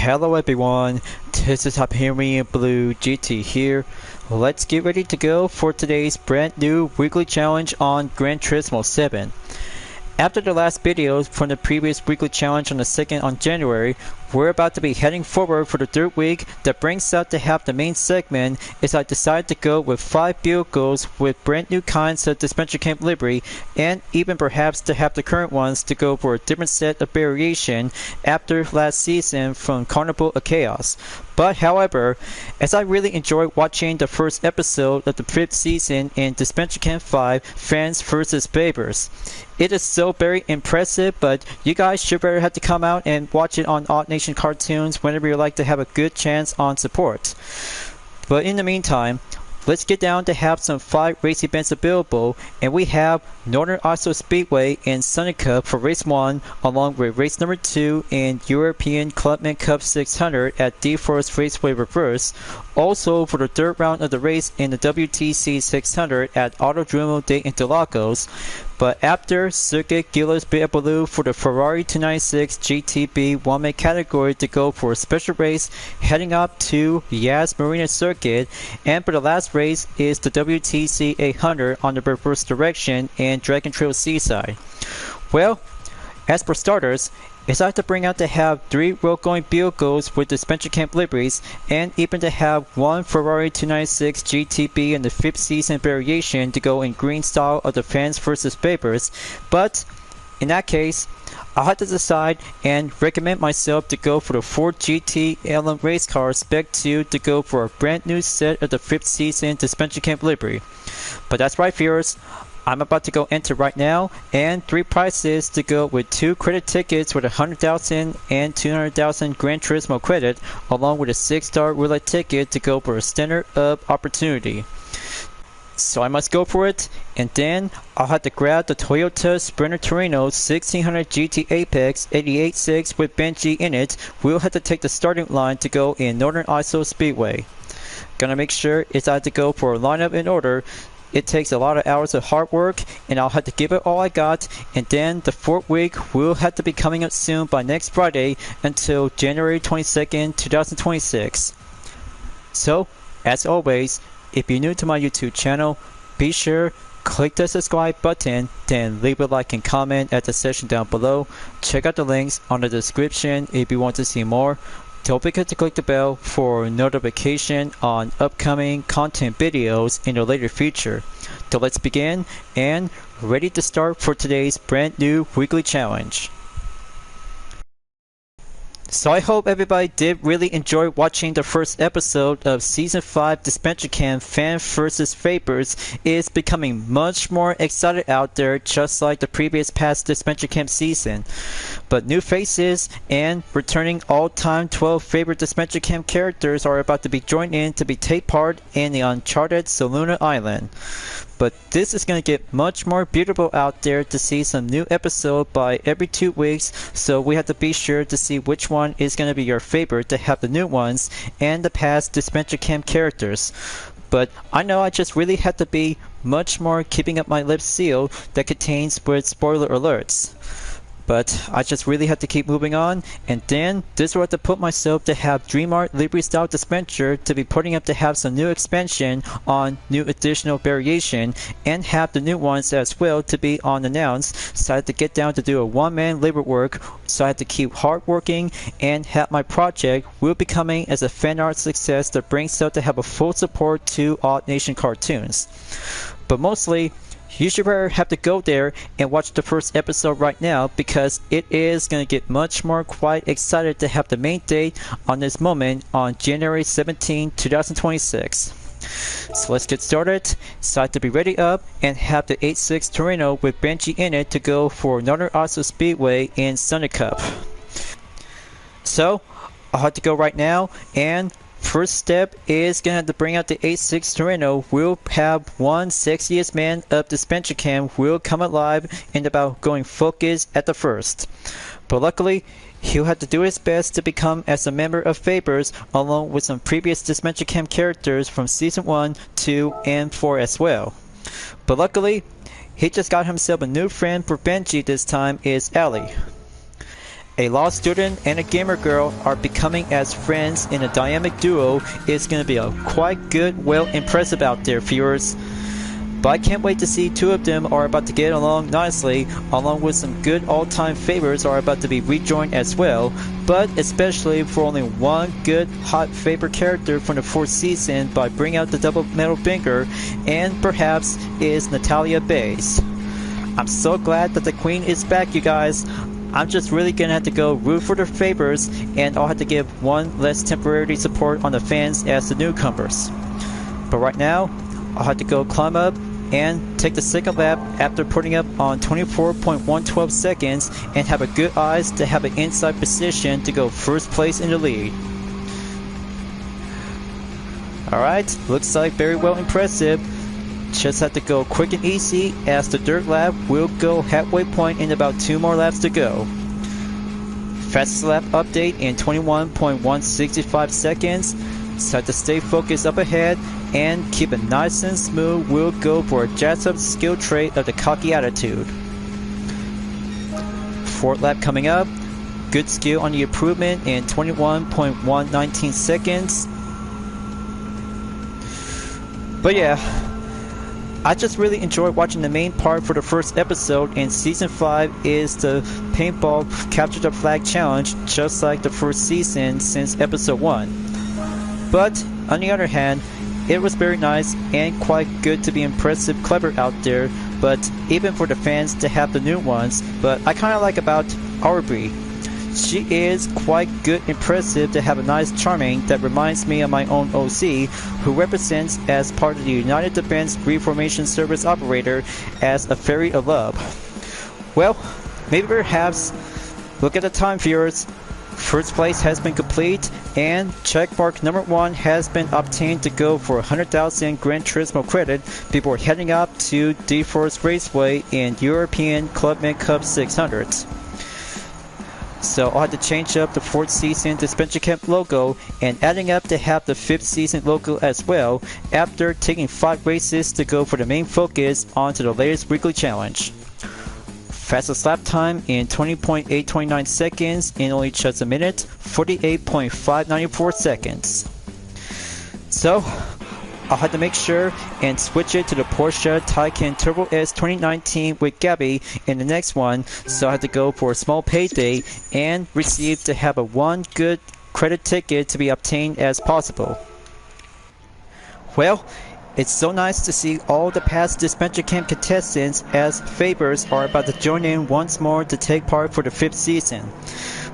Hello everyone, this is Hyperion-Blue-GT here. Let's get ready to go for today's brand new weekly challenge on Gran Turismo 7. After the last video from the previous weekly challenge on the 2nd on January, we're about to be heading forward for the third week that brings out to have the main segment as I decided to go with 5 vehicles with brand new kinds of Disventure Camp livery and even perhaps to have the current ones to go for a different set of variation after last season from Carnival of Chaos. But however, as I really enjoyed watching the first episode of the 5th season in Disventure Camp 5 Fans vs. Favors, it is so very impressive, but you guys should better have to come out and watch it on Odd Nation Cartoons whenever you like to have a good chance on support. But in the meantime, let's get down to have some 5 race events available, and we have Northern Iceland Speedway in Sunny Cup for race 1, along with race number 2 in European Clubman Cup 600 at DCAS Raceway Reverse, also for the third round of the race in the WTC 600 at Autodromo de Interlagos. But after Circuit Gilles Blue for the Ferrari 296 GTB One-Make category to go for a special race heading up to Yas Marina Circuit, and for the last race is the WTC 800 on the reverse direction in Dragon Trail Seaside. Well, as for starters, it's like to bring out to have 3 road-going vehicles with Disventure Camp liveries, and even to have 1 Ferrari 296 GTB in the 5th season variation to go in green style of the Fans vs. Favors. But in that case, I'll have to decide and recommend myself to go for the Ford GT LM race car Spec 2 to go for a brand new set of the 5th season Disventure Camp livery. But that's right, viewers. I'm about to go enter right now, and 3 prizes to go with 2 credit tickets with 100,000 and 200,000 Gran Turismo credit, along with a 6-star roulette ticket to go for a standard up opportunity. So I must go for it, and then I'll have to grab the Toyota Sprinter Trueno 1600 GT Apex 88.6 with Benji in it. We'll have to take the starting line to go in Northern Iceland Speedway. Gonna make sure it's I have to go for a lineup in order. It takes a lot of hours of hard work, and I'll have to give it all I got, and then the 4th week will have to be coming up soon by next Friday until January 22nd, 2026. So, as always, if you're new to my YouTube channel, be sure click the subscribe button, then leave a like and comment at the section down below. Check out the links on the description if you want to see more. Don't forget to click the bell for notification on upcoming content videos in the later future. So let's begin, and ready to start for today's brand new weekly challenge. So I hope everybody did really enjoy watching the first episode of Season 5 Disventure Camp Fan vs. Favors. Is becoming much more excited out there, just like the previous past Disventure Camp season. But new faces and returning all-time 12 favorite Disventure Camp characters are about to be joined in to take part in the uncharted Soluna Island. But this is going to get much more beautiful out there to see some new episode by every 2 weeks, so we have to be sure to see which one is going to be your favorite to have the new ones and the past Disventure Camp characters. But I know I just really have to be much more keeping up my lips sealed that contains with spoiler alerts. But I just really have to keep moving on, and then this is where I have to put myself to have DreamArt livery style dispenser to be putting up to have some new expansion on new additional variation, and have the new ones as well to be on announced. So I had to get down to do a one-man labor work, so I had to keep hard working and have my project will be coming as a fan art success that brings out to have a full support to Odd Nation Cartoons. But mostly, you should have to go there and watch the first episode right now, because it is going to get much more quite excited to have the main date on this moment on January 17, 2026. So let's get started. Decide to be ready up and have the 8.6 Trueno with Benji in it to go for Northern Iceland Speedway in Sunny Cup. So I'll have to go right now, and first step is going to have to bring out the 8.6 Trueno. We'll have one sexiest man of Disventure Camp will come alive and about going focus at the first. But luckily, he'll have to do his best to become as a member of Favors, along with some previous Disventure Camp characters from Season 1, 2, and 4 as well. But luckily, he just got himself a new friend for Benji this time, is Ellie. A law student and a gamer girl are becoming as friends in a dynamic duo. It's gonna be a quite good, well, impressive out there, viewers. But I can't wait to see two of them are about to get along nicely, along with some good all-time favorites are about to be rejoined as well, but especially for only one good hot favorite character from the fourth season by bringing out the double medal bingo, and perhaps is Natalia Bays. I'm so glad that the queen is back, you guys. I'm just really gonna have to go root for the favors, and I'll have to give one less temporary support on the fans as the newcomers. But right now, I'll have to go climb up and take the second lap after putting up on 24.112 seconds and have a good eyes to have an inside position to go first place in the lead. Alright, looks like very well impressive. Just have to go quick and easy as the dirt lap will go halfway point in about 2 more laps to go. Fastest lap update in 21.165 seconds. So have to stay focused up ahead and keep it nice and smooth. We'll go for a jazz up skill trait of the cocky attitude. Fourth lap coming up. Good skill on the improvement in 21.119 seconds. But yeah, I just really enjoyed watching the main part for the first episode, and Season 5 is the Paintball Capture the Flag Challenge, just like the first season since Episode 1. But, on the other hand, it was very nice and quite good to be impressive, clever out there, but even for the fans to have the new ones. But I kinda like about Aubrey. She is quite good, impressive to have a nice charming that reminds me of my own OC, who represents as part of the United Defense Reformation Service operator as a fairy of love. Well, maybe perhaps, look at the time, viewers. First place has been complete and checkmark number 1 has been obtained to go for 100,000 Gran Turismo credit before heading up to D4's Raceway in European Clubman Cup 600. So I'll have to change up the 4th season Disventure Camp logo and adding up to have the 5th season logo as well after taking 5 races to go for the main focus onto the latest weekly challenge. Fastest lap time in 20.829 seconds in only just a minute, 48.594 seconds. So, I'll have to make sure and switch it to the Porsche Taycan Turbo S 2019 with Gabby in the next one, so I have to go for a small payday and receive to have a one good credit ticket to be obtained as possible. Well, it's so nice to see all the past Disventure Camp contestants as favors are about to join in once more to take part for the 5th season.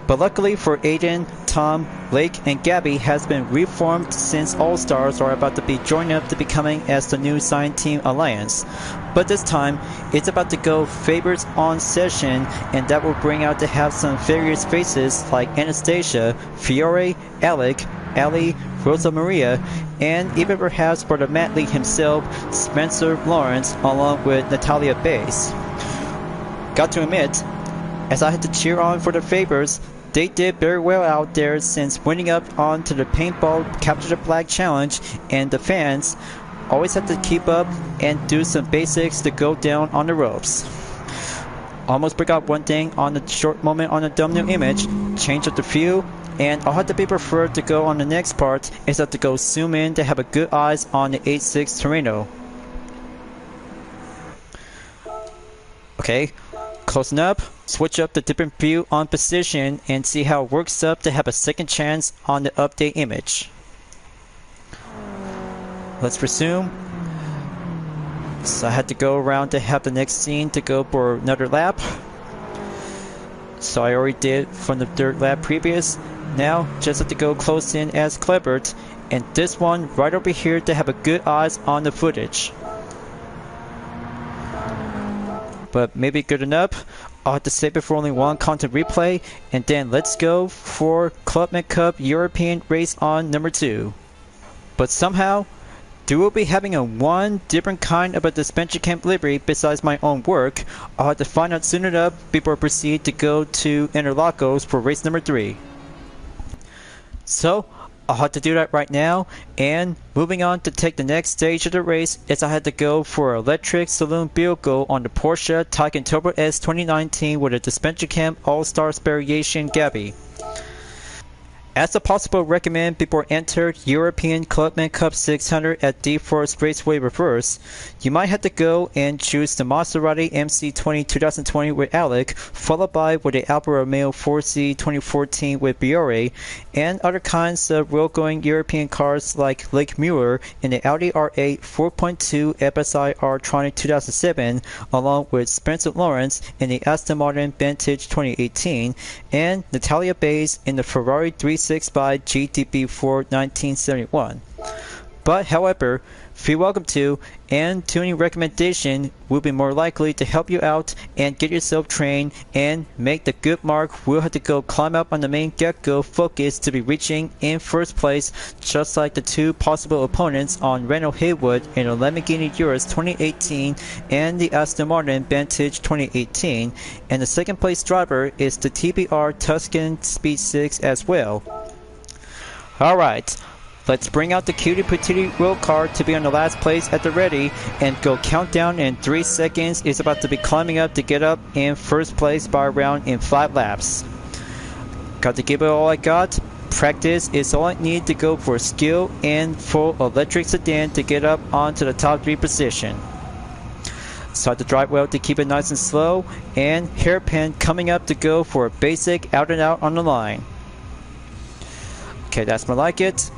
But luckily for Aiden, Tom, Blake, and Gabby has been reformed since All-Stars are about to be joined up to becoming as the new Sign Team Alliance. But this time, it's about to go favors on session, and that will bring out to have some various faces like Anastasia, Fiore, Alec, Ali, Rosa Maria, and even perhaps for the Mat League himself, Spencer Lawrence, along with Natalia Bays. Got to admit, as I had to cheer on for the favors, they did very well out there since winning up onto the Paintball Capture the Flag Challenge, and the fans always have to keep up and do some basics to go down on the ropes. Almost forgot one thing on the short moment on the thumbnail image, change up the view, and I'll have to be preferred to go on the next part is have to go zoom in to have a good eyes on the 8.6 Trueno. Okay, closing up, switch up the different view on position and see how it works up to have a second chance on the update image. Let's resume. So I had to go around to have the next scene to go for another lap. So I already did from the third lap previous. Now just have to go close in as Clebert, and this one right over here to have a good eyes on the footage. But maybe good enough. I'll have to save it for only one content replay, and then let's go for Clubman Cup European race on number 2. But somehow, they will be having a one different kind of a Disventure Camp livery besides my own work. I'll have to find out soon enough before I proceed to go to Interlagos for race number 3. So, I'll have to do that right now. And moving on to take the next stage of the race is I had to go for an electric saloon vehicle on the Porsche Taycan Turbo S 2019 with a Disventure Camp All-Stars variation Gabby. As a possible recommend before entered European Clubman Cup 600 at D-Force Raceway Reverse, you might have to go and choose the Maserati MC20 2020 with Alec, followed by with the Alfa Romeo 4C 2014 with Biore, and other kinds of road-going European cars like Lake Muir in the Audi R8 4.2 FSI R-Tronic 2007, along with Spencer Lawrence in the Aston Martin Vantage 2018, and Natalia Bayes in the Ferrari 365 GTB Ford 1971. But however, feel welcome to and tuning recommendation will be more likely to help you out and get yourself trained and make the good mark. We'll have to go climb up on the main get-go focus to be reaching in first place, just like the two possible opponents on Renault Haywood in the Lamborghini Urus 2018 and the Aston Martin Vantage 2018, and the second place driver is the TBR Tuscan Speed 6 as well. Alright, let's bring out the cutie patootie road car to be on the last place at the ready and go countdown in 3 seconds. It's about to be climbing up to get up in first place by around in 5 laps. Got to give it all I got. Practice is all I need to go for skill and full electric sedan to get up onto the top 3 position. So I have to drive well to keep it nice and slow, and hairpin coming up to go for a basic out and out on the line. Okay, that's more like it.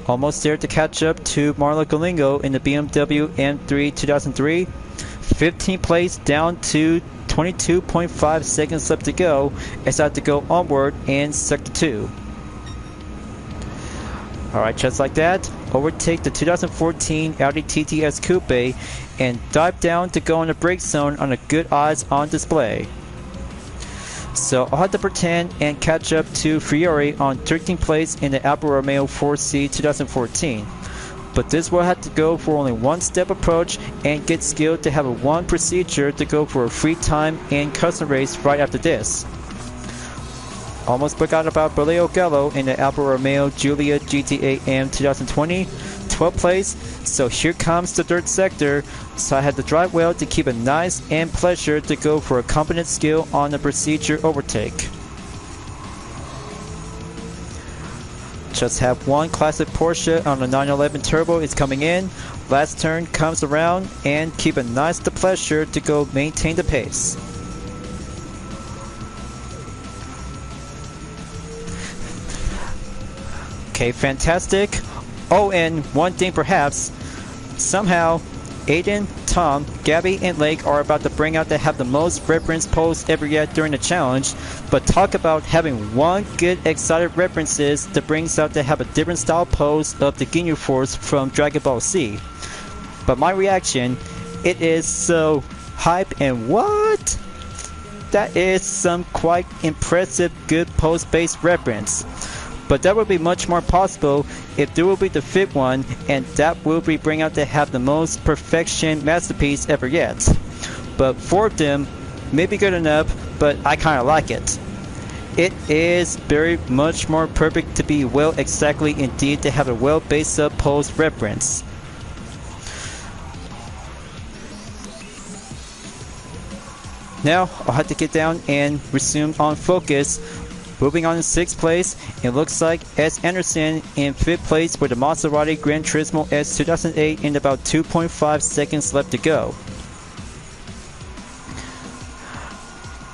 Almost there to catch up to Marla Galingo in the BMW M3 2003. 15th place down to 22.5 seconds left to go as I have to go onward in sector 2. Alright, just like that, overtake the 2014 Audi TTS Coupe and dive down to go in the brake zone on a good odds on display. So I'll have to pretend and catch up to Fiore on 13th place in the Alfa Romeo 4C 2014. But this will have to go for only one step approach and get skilled to have a one procedure to go for a free time and custom race right after this. Almost forgot about Baleo Gallo in the Alfa Romeo Giulia GTA M 2020. 12th place, so here comes the third sector, so I had to drive well to keep it nice and pleasure to go for a competent skill on the procedure overtake. Just have one classic Porsche on the 911 Turbo is coming in, last turn comes around and keep it nice to pleasure to go maintain the pace. Okay, fantastic. Oh, and one thing perhaps, somehow Aiden, Tom, Gabby, and Lake are about to bring out to have the most reference posts ever yet during the challenge, but talk about having one good excited references that brings out to have a different style pose of the Ginyu Force from Dragon Ball Z. But my reaction, it is so hype and what? That is some quite impressive good post-based reference. But that would be much more possible if there will be the fit one, and that will be bring out to have the most perfection masterpiece ever yet. But 4 of them may be good enough, but I kinda like it. It is very much more perfect to be well exactly indeed to have a well based up pose reference. Now I'll have to get down and resume on focus. Moving on in 6th place, it looks like S. Anderson in 5th place with the Maserati Gran Turismo S 2008 in about 2.5 seconds left to go.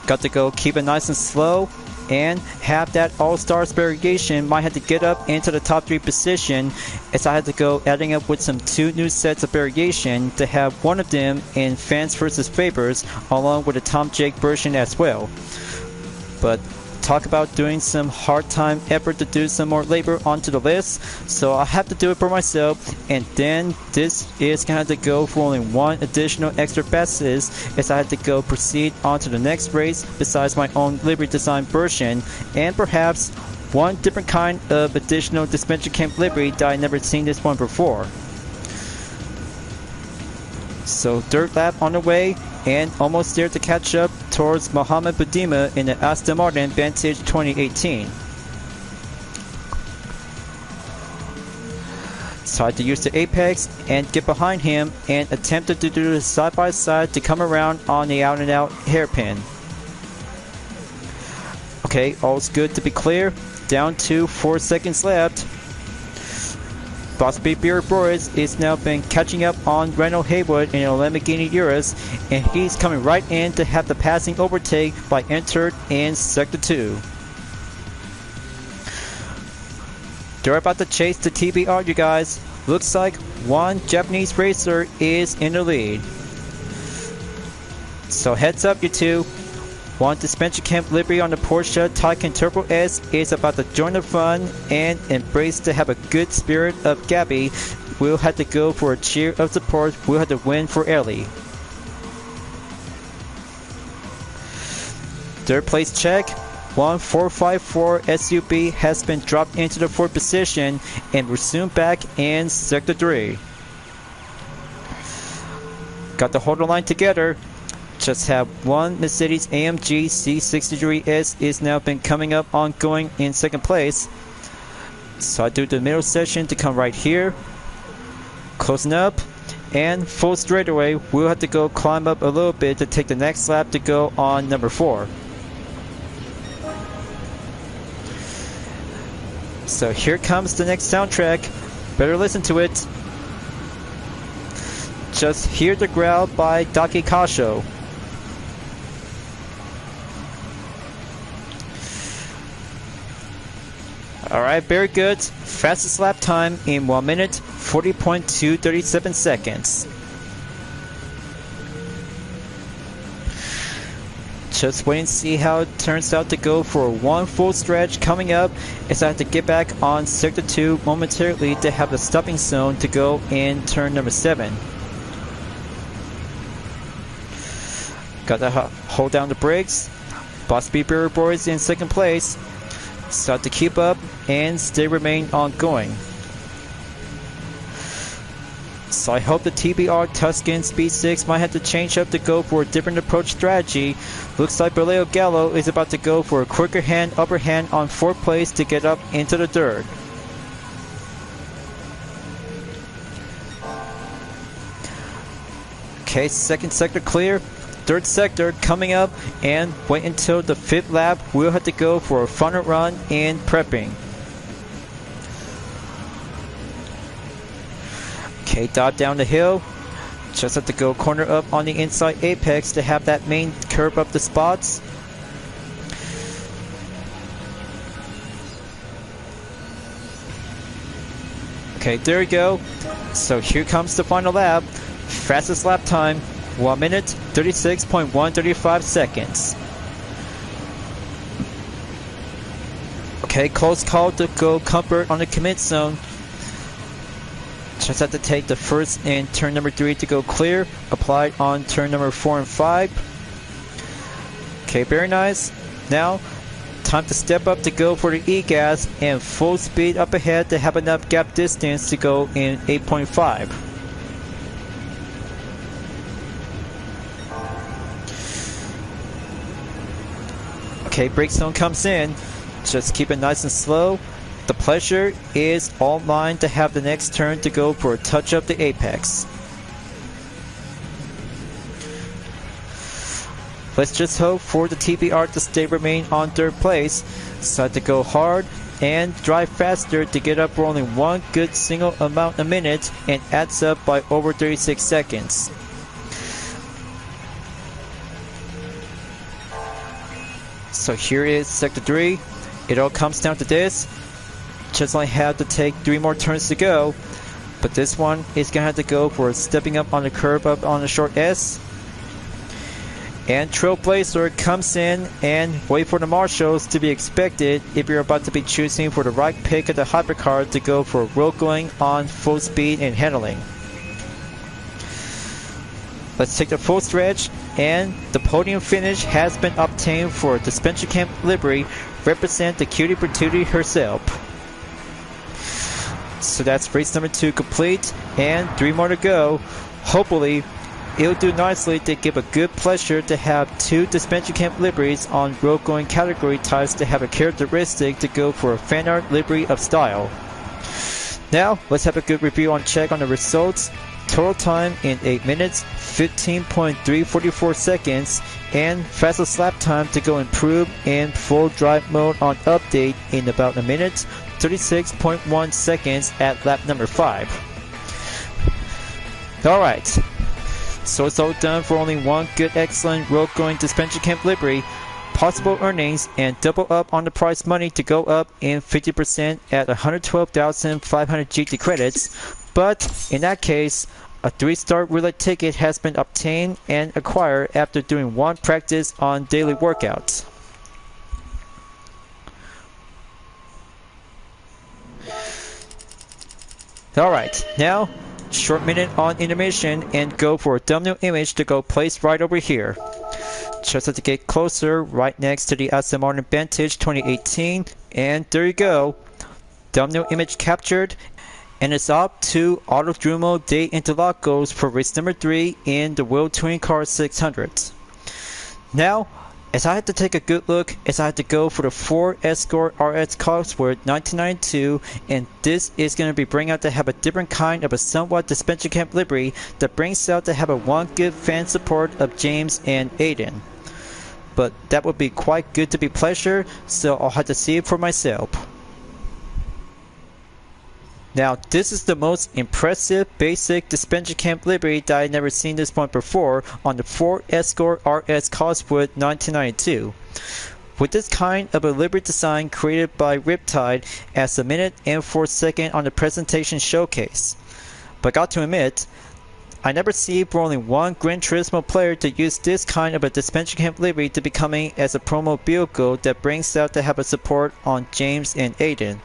Got to go keep it nice and slow and have that all-stars variation. Might have to get up into the top 3 position as I had to go adding up with some 2 new sets of variation to have one of them in fans versus favors along with the Tom Jake version as well. But talk about doing some hard time effort to do some more labor onto the list, so I have to do it for myself, and then this is gonna have to go for only one additional extra passes as I had to go proceed onto the next race besides my own livery design version, and perhaps one different kind of additional Disventure Camp livery that I never seen this one before. So third lap on the way, and almost there to catch up towards Mohamed Budima in the Aston Martin Vantage 2018. Decide to use the apex and get behind him and attempted to do the side by side to come around on the out and out hairpin. Okay, all's good to be clear. Down to 4 seconds left. Boss Beat Beer Boris is now been catching up on Renault Haywood in a Lamborghini Urus, and he's coming right in to have the passing overtake by entered in Sector 2. They're about to chase the TBR, you guys. Looks like one Japanese racer is in the lead. So heads up, you two. One Disventure Camp Livery on the Porsche Taycan Turbo S is about to join the fun and embrace to have a good spirit of Gabby. We'll have to go for a cheer of support. We'll have to win for Ellie. Third place check. 1454 SUV has been dropped into the fourth position, and we're soon back in Sector 3. Got the hold the line together. Just have one Mercedes AMG C63S is now been coming up ongoing in second place. So I do the middle section to come right here. Closing up and full straightaway. We'll have to go climb up a little bit to take the next lap to go on number 4. So here comes the next soundtrack. Better listen to it. Just hear the growl by Daki Kasho. Alright, very good. Fastest lap time in 1 minute, 40.237 seconds. Just wait and see how it turns out to go for one full stretch coming up, as I have to get back on Sector 2 momentarily to have the stopping zone to go in turn number 7. Gotta hold down the brakes. Boss Beeper Boys in second place. So to keep up and stay remain ongoing. So I hope the TBR Tuscan Speed 6 might have to change up to go for a different approach strategy. Looks like Berleo Gallo is about to go for a quicker hand upper hand on 4th place to get up into the 3rd. Okay, second sector clear. 3rd sector coming up, and wait until the 5th lap. We'll have to go for a final run in prepping. Okay, dive down the hill. Just have to go corner up on the inside apex to have that main curve up the spots. Okay, there we go. So here comes the final lap. Fastest lap time. 1 minute, 36.135 seconds. Okay, close call to go comfort on the commit zone. Just have to take the first in turn number 3 to go clear. Applied on turn number 4 and 5. Okay, very nice. Now, time to step up to go for the E-gas and full speed up ahead to have enough gap distance to go in 8.5. Okay, brake zone comes in. Just keep it nice and slow. The pleasure is all mine to have the next turn to go for a touch up the apex. Let's just hope for the TBR to stay remain on 3rd place. Decide to go hard and drive faster to get up for only one good single amount a minute, and adds up by over 36 seconds. So here is Sector 3. It all comes down to this. Just only have to take 3 more turns to go. But this one is going to have to go for stepping up on the curve up on the short S. And Trailblazer comes in, and wait for the marshals to be expected if you're about to be choosing for the right pick of the hypercar to go for road going on full speed and handling. Let's take the full stretch, and the podium finish has been obtained for the Disventure Camp Livery, represent the cutie patootie herself. So that's race number 2 complete, and 3 more to go. Hopefully, it'll do nicely to give a good pleasure to have 2 Disventure Camp liveries on road going category types to have a characteristic to go for a fan art livery of style. Now, let's have a good review on check on the results. Total time in 8 minutes, 15.344 seconds, and fastest lap time to go improved in full drive mode on update in about a minute, 36.1 seconds at lap number 5. Alright, so it's all done for only one good excellent road going Disventure Camp livery. Possible earnings and double up on the prize money to go up in 50% at 112,500 GT credits, but in that case, a 3-star roulette ticket has been obtained and acquired after doing one practice on daily workouts. Alright, now short minute on intermission and go for a thumbnail image to go place right over here. Just have to get closer, right next to the Aston Martin Vantage 2018, and there you go. Thumbnail image captured, and it's up to Autodromo de Interlagos for race number 3 in the World Touring Car 600. Now, as I had to take a good look, as I had to go for the Ford Escort Cosworth 1992, and this is going to be bring out to have a different kind of a somewhat Disventure Camp livery that brings out to have a one good fan support of James and Aiden. But that would be quite good to be pleasure, so I'll have to see it for myself. Now, this is the most impressive basic Disventure Camp livery that I've never seen this one before on the Ford Escort RS Cosworth 1992. With this kind of a livery design created by RipTide as a minute and 4 second on the presentation showcase. But got to admit, I never see for only one Gran Turismo player to use this kind of a Disventure Camp livery to becoming as a promo vehicle that brings out to have a support on James and Aiden.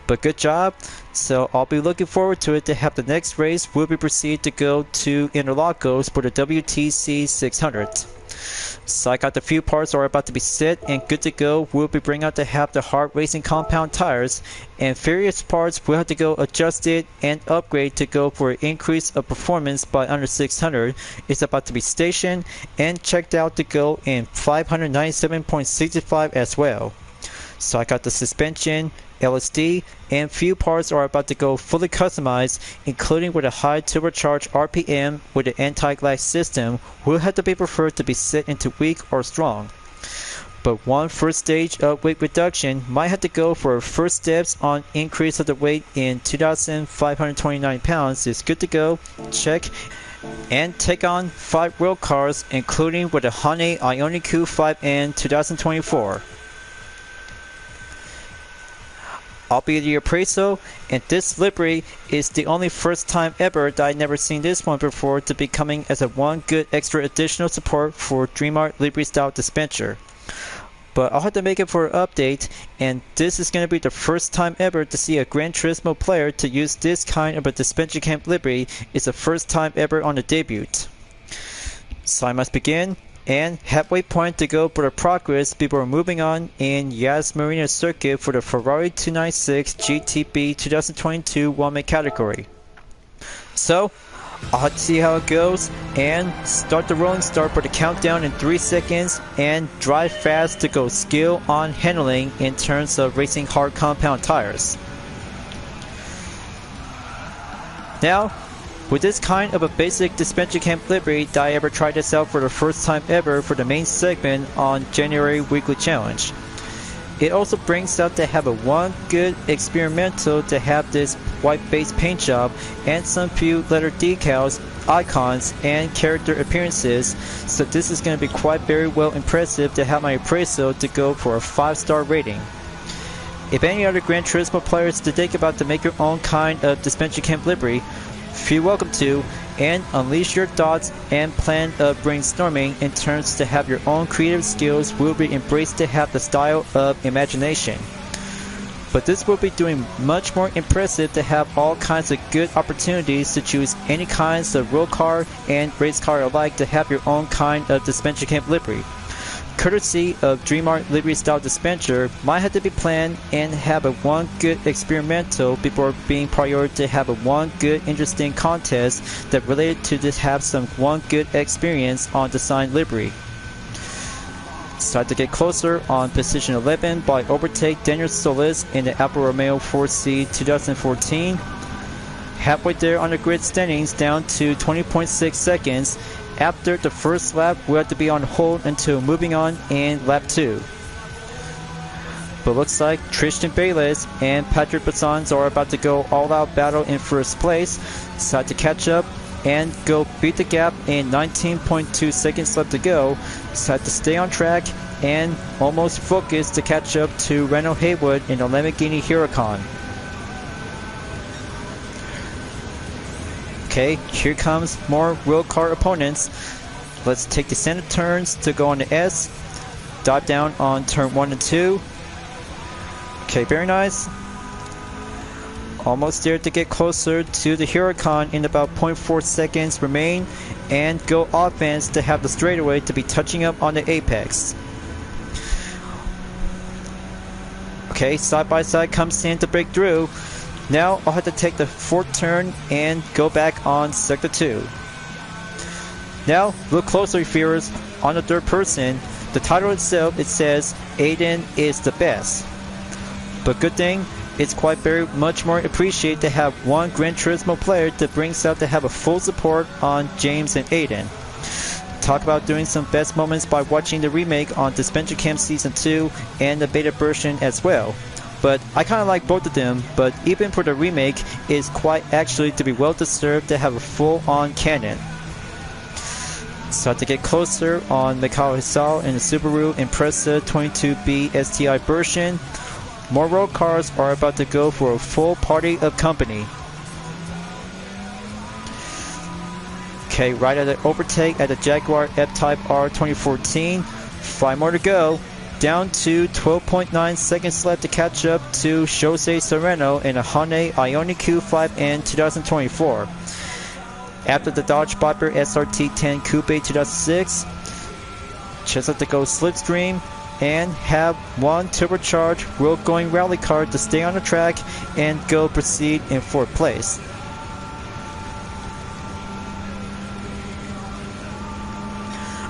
But good job, so I'll be looking forward to it to have the next race will be proceed to go to Interlagos for the WTC 600. So I got the few parts are about to be set and good to go. We'll be bringing out to have the hard racing compound tires, and various parts will have to go adjusted and upgrade to go for an increase of performance by under 600. It's about to be stationed and checked out to go in 597.65 as well. So I got the suspension, LSD, and few parts are about to go fully customized, including with a high turbocharged RPM with an anti-lag system will have to be preferred to be set into weak or strong. But one first stage of weight reduction might have to go for first steps on increase of the weight in 2,529 pounds is good to go, check, and take on 5 real cars including with a Hyundai Ioniq 5N 2024. I'll be the appraisal, and this livery is the only first time ever that I've never seen this one before to be coming as a one good extra additional support for DreamArt livery style dispenser. But I'll have to make it for an update, and this is going to be the first time ever to see a Gran Turismo player to use this kind of a Disventure Camp livery. It's the first time ever on the debut. So I must begin. And halfway point to go for the progress before moving on in Yas Marina Circuit for the Ferrari 296 GTB 2022 One-Make category. So, I'll have to see how it goes and start the rolling start for the countdown in 3 seconds and drive fast to go skill on handling in terms of racing hard compound tires. Now, with this kind of a basic Disventure Camp livery that I ever tried this out for the first time ever for the main segment on January weekly challenge. It also brings out to have a one good experimental to have this white base paint job and some few letter decals, icons, and character appearances, so this is going to be quite very well impressive to have my appraisal to go for a 5-star rating. If any other Gran Turismo players to think about to make your own kind of Disventure Camp livery, feel welcome to, and unleash your thoughts and plan of brainstorming in terms to have your own creative skills will be embraced to have the style of imagination. But this will be doing much more impressive to have all kinds of good opportunities to choose any kinds of road car and race car alike to have your own kind of Disventure Camp livery. Courtesy of DreamArt livery style dispenser might have to be planned and have a one good experimental before being prioritized to have a one good interesting contest that related to this have some one good experience on design livery. Start to get closer on position 11 by overtake Daniel Solis in the Alfa Romeo 4C 2014. Halfway there on the grid standings, down to 20.6 seconds. After the first lap, we have to be on hold until moving on in lap 2. But looks like Tristan Bayless and Patrick Bassans are about to go all-out battle in first place. Decide to catch up and go beat the gap in 19.2 seconds left to go. Decide to stay on track and almost focus to catch up to Renault Haywood in the Lamborghini Huracan. Okay, here comes more real car opponents. Let's take the center turns to go on the S. Dive down on turn 1 and 2. Okay, very nice. Almost there to get closer to the Huracan in about 0.4 seconds remain, and go offense to have the straightaway to be touching up on the apex. Okay, side by side comes in to break through. Now I'll have to take the fourth turn and go back on sector 2. Now look closer, viewers, on the third person. The title itself, it says Aiden is the best. But good thing, it's quite very much more appreciated to have one Gran Turismo player that brings out to have a full support on James and Aiden. Talk about doing some best moments by watching the remake on Disventure Camp Season 2 and the beta version as well. But I kind of like both of them, but even for the remake, it's quite actually to be well deserved to have a full-on canon. Start to get closer on Mikhail Hisal in the Subaru Impreza 22B STI version. More road cars are about to go for a full party of company. Okay, right at the overtake at the Jaguar F-Type R 2014. 5 more to go. Down to 12.9 seconds left to catch up to Jose Serrano in a Hyundai Ioniq Q5N 2024. After the Dodge Viper SRT 10 Coupe 2006, just have to go slipstream and have one turbocharged road-going rally car to stay on the track and go proceed in 4th place.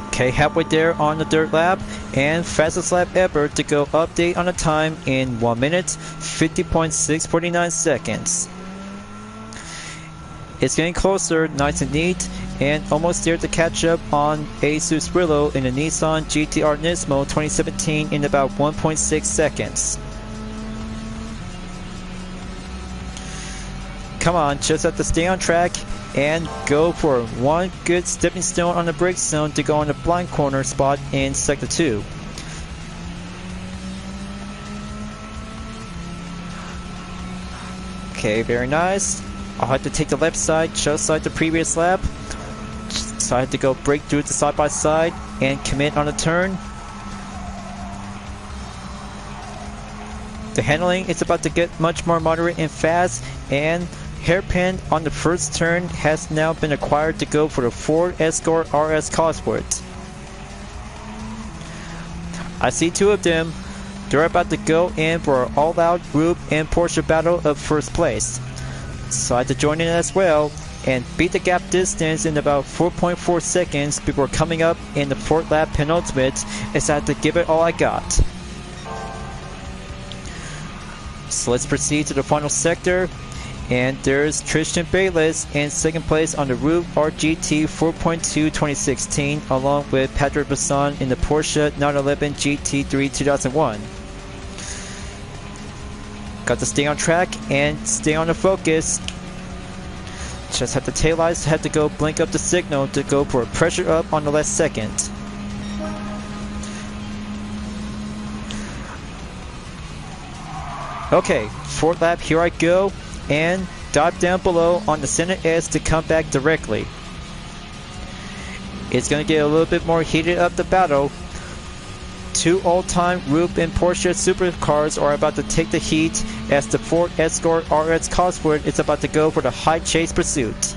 Okay, halfway there on the third lap, and fastest lap ever to go update on the time in 1 minute, 50.649 seconds. It's getting closer, nice and neat, and almost there to catch up on Jesus Brillo in the Nissan GT-R Nismo 2017 in about 1.6 seconds. Come on, just have to stay on track and go for one good stepping stone on the brake zone to go on the blind corner spot in sector 2. Okay, very nice. I'll have to take the left side just like the previous lap. So I have to go break through the side by side and commit on a turn. The handling is about to get much more moderate and fast, and hairpin on the first turn has now been acquired to go for the Ford Escort RS Cosworth. I see 2 of them. They're about to go in for an all-out group and Porsche battle of first place. So I had to join in as well and beat the gap distance in about 4.4 seconds before coming up in the 4th lap penultimate, as I had to give it all I got. So let's proceed to the final sector, and there's Tristan Bayless in 2nd place on the Root RGT 4.2 2016, along with Patrick Bassan in the Porsche 911 GT3 2001. Got to stay on track and stay on the focus. Just have the taillights, have to go blink up the signal to go for a pressure up on the last second. Okay, 4th lap, here I go, and dive down below on the center S to come back directly. It's going to get a little bit more heated up the battle. 2 all-time Rube and Porsche supercars are about to take the heat as the Ford Escort RS Cosworth is about to go for the high chase pursuit.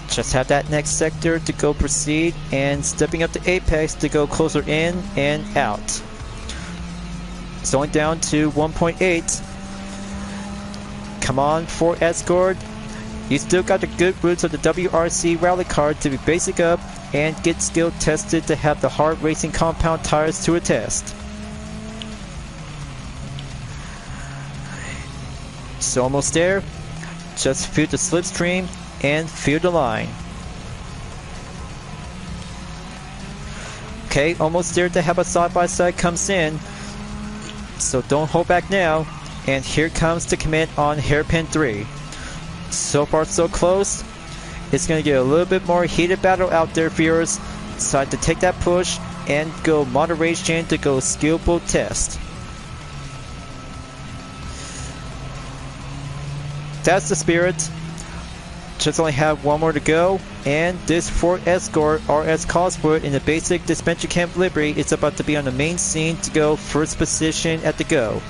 Just have that next sector to go proceed and stepping up the apex to go closer in and out. It's only down to 1.8. Come on, Ford Escort. you still got the good roots of the WRC rally car to be basic up and get skill tested to have the hard racing compound tires to attest. So almost there, just feel the slipstream and feel the line. Okay, almost there to have a side-by-side comes in, so don't hold back now, and here comes the commit on hairpin 3. So far so close. It's going to get a little bit more heated battle out there, viewers. Decide to take that push and go moderation to go skillful test. That's the spirit. Just only have one more to go, and this Ford Escort RS Cosworth in the basic Disventure Camp livery is about to be on the main scene to go first position at the go.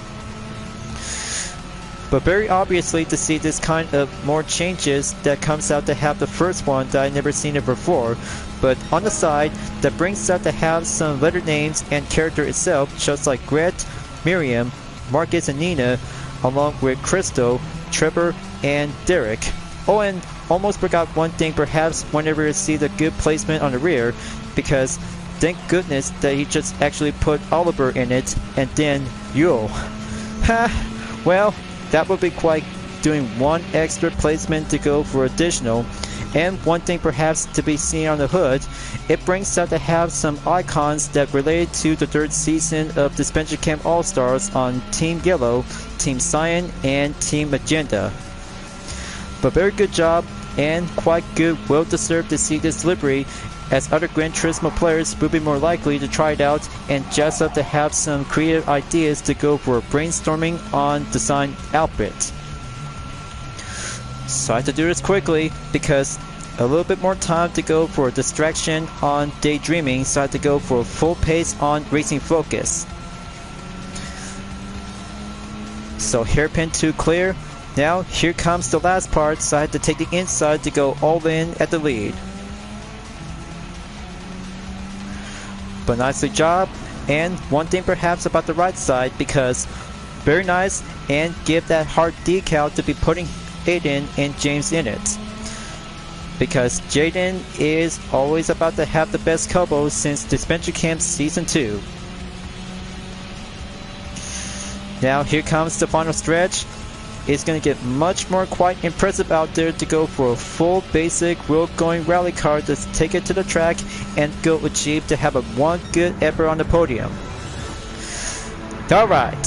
But very obviously to see this kind of more changes that comes out to have the first one that I never seen it before, but on the side that brings out to have some letter names and character itself, just like Gret, Miriam, Marcus and Nina, along with Crystal, Trevor and Derek. Oh, and almost forgot one thing perhaps whenever you see the good placement on the rear, because thank goodness that he just actually put Oliver in it and then Yule. Ha! Well, that would be quite doing one extra placement to go for additional. And one thing perhaps to be seen on the hood, it brings out to have some icons that relate to the third season of Disventure Camp All-Stars on Team Yellow, Team Cyan, and Team Magenta. But very good job, and quite good, well deserved to see this livery, as other Gran Turismo players will be more likely to try it out and just up to have some creative ideas to go for brainstorming on design outfit. So I have to do this quickly because a little bit more time to go for a distraction on daydreaming, so I have to go for a full pace on racing focus. So hairpin 2 clear. Now here comes the last part, so I had to take the inside to go all in at the lead. But nicely job, and one thing perhaps about the right side, because very nice, and give that hard decal to be putting Aiden and James in it. Because Jaden is always about to have the best couple since Disventure Camp Season 2. Now here comes the final stretch. It's going to get much more quite impressive out there to go for a full basic road going rally car to take it to the track and go achieve to have a one good ever on the podium. Alright,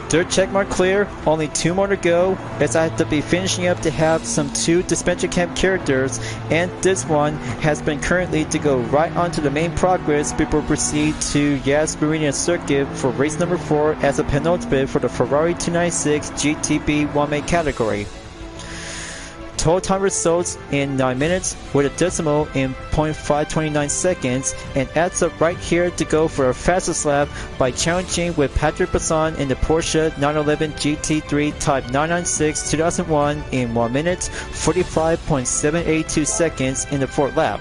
third checkmark clear, only 2 more to go, as I have to be finishing up to have some 2 Disventure Camp characters, and this one has been currently to go right onto the main progress before proceed to Yas Marina Circuit for race number 4 as a penultimate for the Ferrari 296 GTB One-Make category. Total time results in 9 minutes with a decimal in 0.529 seconds, and adds up right here to go for a fastest lap by challenging with Patrick Bassan in the Porsche 911 GT3 Type 996 2001 in 1 minute 45.782 seconds in the 4th lap.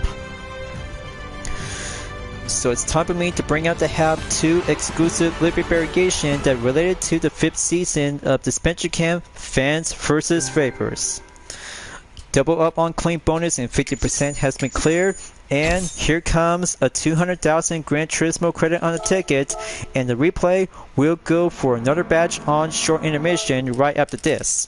So it's time for me to bring out to have 2 exclusive livery variations that related to the 5th season of Disventure Camp Fans vs. Vapors. Double up on clean bonus and 50% has been cleared, and here comes a 200,000 Gran Turismo credit on the ticket, and the replay will go for another batch on short intermission right after this.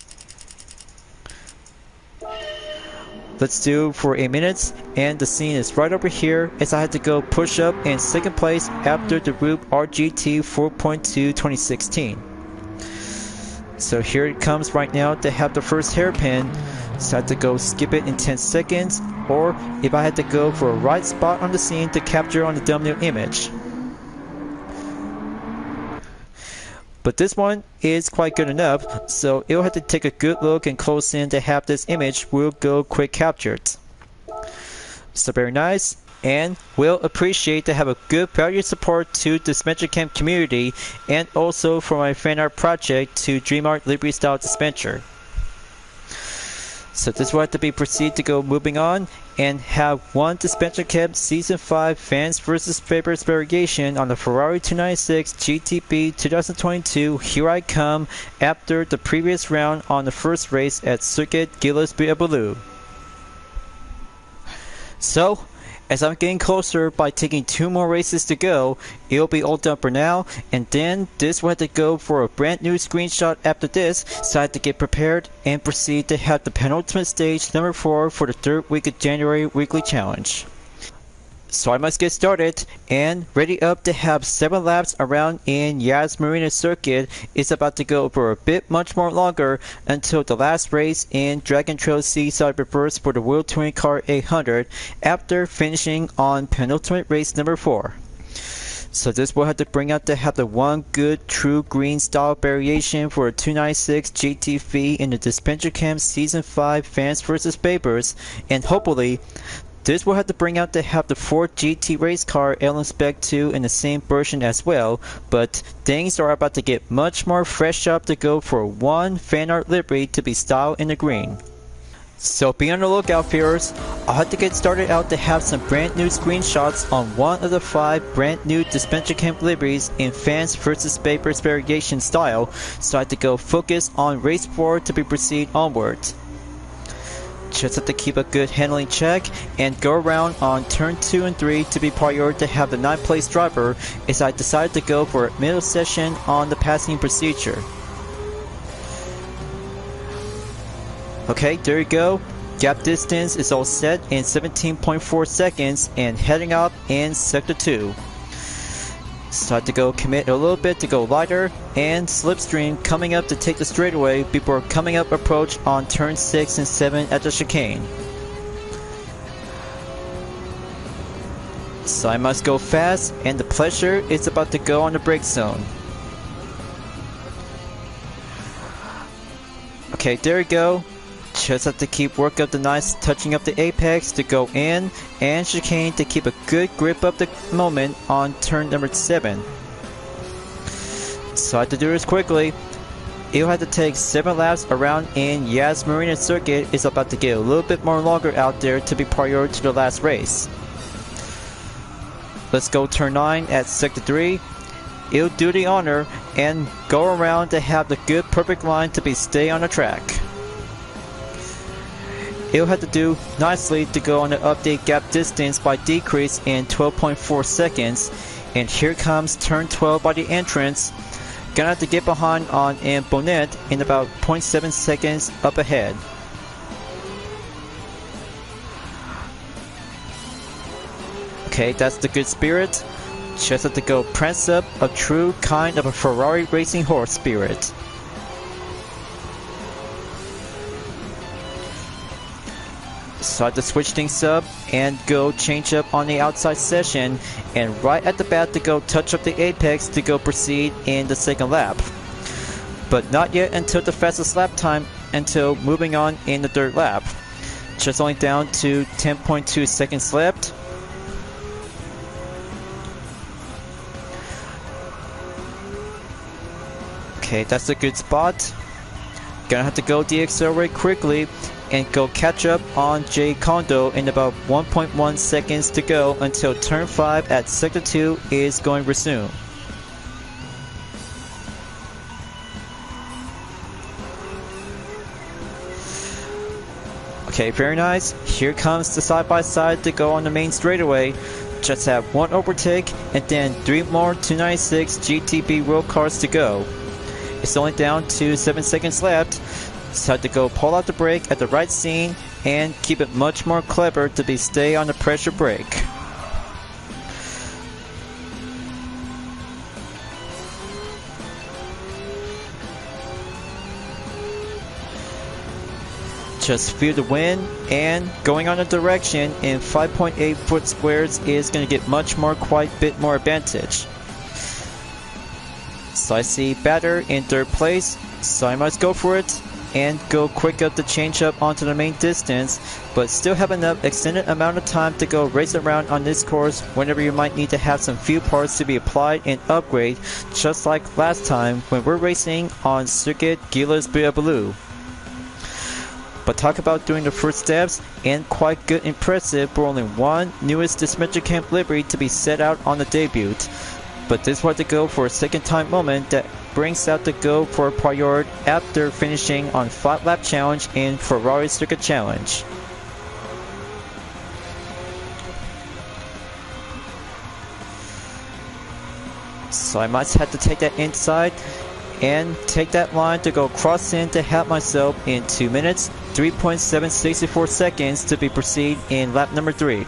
Let's do for 8 minutes, and the scene is right over here as I had to go push up in 2nd place after the Roop RGT 4.2 2016. So here it comes right now to have the first hairpin. So I had to go skip it in 10 seconds, or if I had to go for a right spot on the scene to capture on the thumbnail image. But this one is quite good enough, so it'll have to take a good look and close in to have this image will go quick captured. So very nice, and we'll appreciate to have a good value support to the Disventure Camp community, and also for my fan art project to Dream Art Livery Style Disventure. So this will have to be proceed to go moving on and have one Disventure Camp Season 5 Fans vs. Favorites variation on the Ferrari 296 GTB 2022 Here I Come after the previous round on the first race at Circuit Gilles-Biabelou. So, as I'm getting closer by taking 2 more races to go, it'll be all done for now, and then this will have to go for a brand new screenshot after this, so I have to get prepared and proceed to have the penultimate stage number 4 for the 3rd week of January weekly challenge. So I must get started and ready up to have 7 laps around in Yas Marina Circuit. Is about to go for a bit much more longer until the last race in Dragon Trail Seaside Reverse for the World Touring Car 800 after finishing on penultimate race number 4. So this will have to bring out to have the one good true green style variation for a 296 GTV in the Disventure Camp Season 5 Fans vs. Favorites, and hopefully this will have to bring out to have the Ford GT race car LM Spec 2 in the same version as well, but things are about to get much more fresh up to go for one fan art livery to be styled in the green. So be on the lookout, viewers. I'll have to get started out to have some brand new screenshots on one of the 5 brand new Disventure Camp liveries in Fans vs. Favorites variation style, so I have to go focus on race 4 to be proceed onward. Just have to keep a good handling check and go around on turn 2 and 3 to be prior to have the 9th place driver, as I decided to go for a middle session on the passing procedure. Okay, there you go. Gap distance is all set in 17.4 seconds and heading up in sector 2. So I have to go commit a little bit to go lighter and slipstream coming up to take the straightaway before coming up approach on turn 6 and 7 at the chicane. So I must go fast, and the pleasure is about to go on the brake zone. Okay, there you go. Just have to keep work up the nice touching up the apex to go in, and chicane to keep a good grip up the moment on turn number 7. So I have to do this quickly. It'll have to take 7 laps around in Yas Marina Circuit. It's about to get a little bit more longer out there to be prior to the last race. Let's go turn 9 at sector 3. It'll do the honor and go around to have the good perfect line to be stay on the track. It'll have to do nicely to go on the update gap distance by decrease in 12.4 seconds, and here comes turn 12 by the entrance. Gonna have to get behind on in Bonnet in about 0.7 seconds up ahead. Okay, that's the good spirit. Just have to go press up a true kind of a Ferrari racing horse spirit. So I have to switch things up and go change up on the outside session, and right at the bat to go touch up the apex to go proceed in the 2nd lap. But not yet until the fastest lap time until moving on in the 3rd lap. Just only down to 10.2 seconds left. Okay, that's a good spot. Gonna have to go deaccelerate quickly and go catch up on J Kondo in about 1.1 seconds to go until turn 5 at sector 2 is going to resume. Okay, very nice. Here comes the side-by-side to go on the main straightaway. Just have 1 overtake and then 3 more 296 GTB road cars to go. It's only down to 7 seconds left. So I have to go pull out the brake at the right scene and keep it much more clever to be stay on the pressure brake. Just feel the wind, and going on a direction in 5.8 foot squares is going to get much more, quite a bit more advantage. So I see batter in 3rd place, so I must go for it and go quick up the change up onto the main distance, but still have enough extended amount of time to go race around on this course whenever you might need to have some few parts to be applied and upgrade, just like last time when we're racing on Circuit Gilles-Biabelou. But talk about doing the first steps, and quite good impressive for only one newest Disventure Camp livery to be set out on the debut. But this was to go for a second time moment that brings out the go for Poirier after finishing on 5-lap challenge in Ferrari Circuit Challenge. So I might have to take that inside and take that line to go cross in to help myself in 2 minutes, 3.764 seconds to be proceed in lap number 3.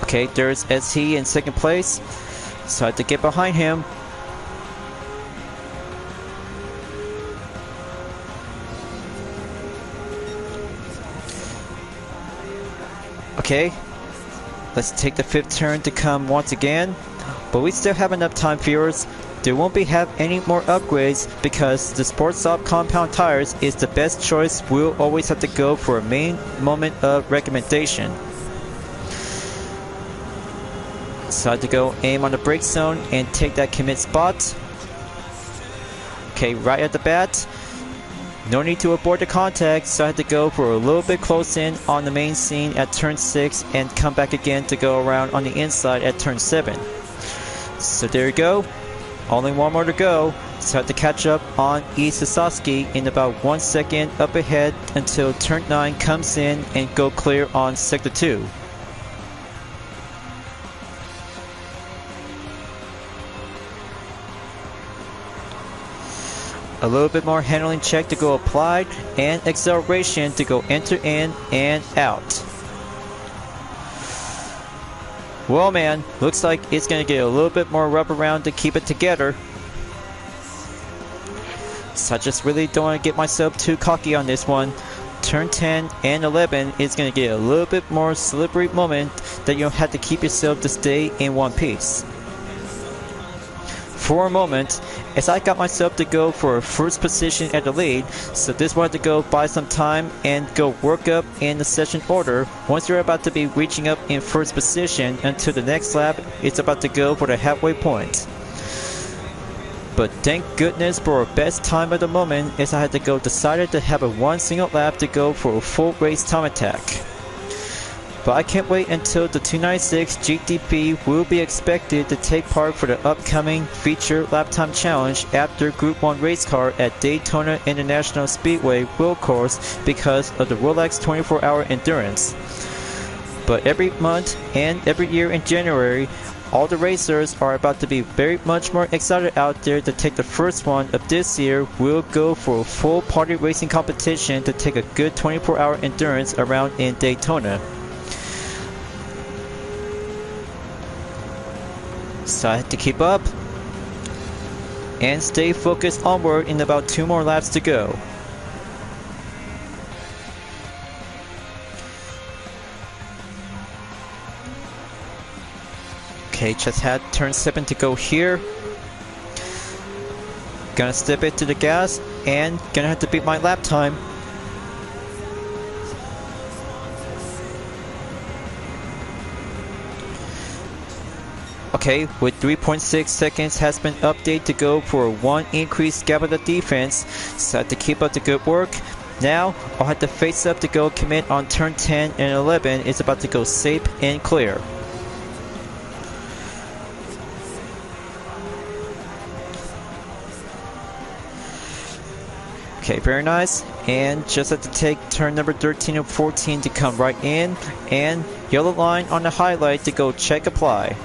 Okay, there's SE in second place, so I have to get behind him. Okay, let's take the 5th turn to come once again, but we still have enough time, viewers. There won't be any more upgrades because the Sports Soft compound tires is the best choice. We'll always have to go for a main moment of recommendation. So I have to go aim on the brake zone and take that commit spot. Okay, right at the bat. No need to abort the contact, so I had to go for a little bit close in on the main scene at turn 6 and come back again to go around on the inside at turn 7. So there you go. Only one more to go. So I have to catch up on E. Sasaki in about 1 second up ahead until turn 9 comes in and go clear on sector 2. A little bit more handling check to go applied, and acceleration to go enter in and out. Well man, looks like it's going to get a little bit more rub around to keep it together. So I just really don't want to get myself too cocky on this one. Turn 10 and 11 is going to get a little bit more slippery moment that you'll have to keep yourself to stay in one piece. For a moment, as I got myself to go for a first position at the lead, so this wanted to go buy some time and go work up in the session order. Once you're about to be reaching up in first position until the next lap, it's about to go for the halfway point. But thank goodness for our best time at the moment, as I had to go decided to have a one single lap to go for a full race time attack. But I can't wait until the 296 GTP will be expected to take part for the upcoming feature lap time challenge after Group 1 race car at Daytona International Speedway World Course because of the Rolex 24-hour endurance. But every month and every year in January, all the racers are about to be very much more excited out there to take the first one of this year. We'll go for a full party racing competition to take a good 24-hour endurance around in Daytona. So I have to keep up and stay focused onward in about 2 more laps to go. Okay, just had turn 7 to go here. Gonna step it to the gas and gonna have to beat my lap time. Okay, with 3.6 seconds has been updated to go for a 1 increased gap of the defense, so I have to keep up the good work. Now, I'll have to face up to go commit on turn 10 and 11. It's about to go safe and clear. Okay, very nice. And just have to take turn number 13 and 14 to come right in, and yellow line on the highlight to go check apply.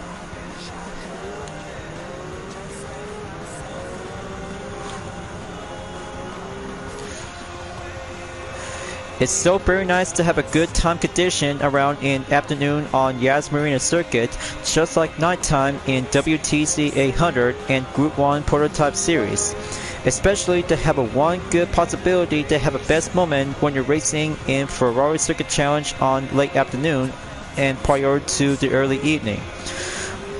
It's so very nice to have a good time condition around in afternoon on Yas Marina Circuit, just like nighttime in WTC 800 and Group 1 Prototype Series. Especially to have a one good possibility to have a best moment when you're racing in Ferrari Circuit Challenge on late afternoon and prior to the early evening.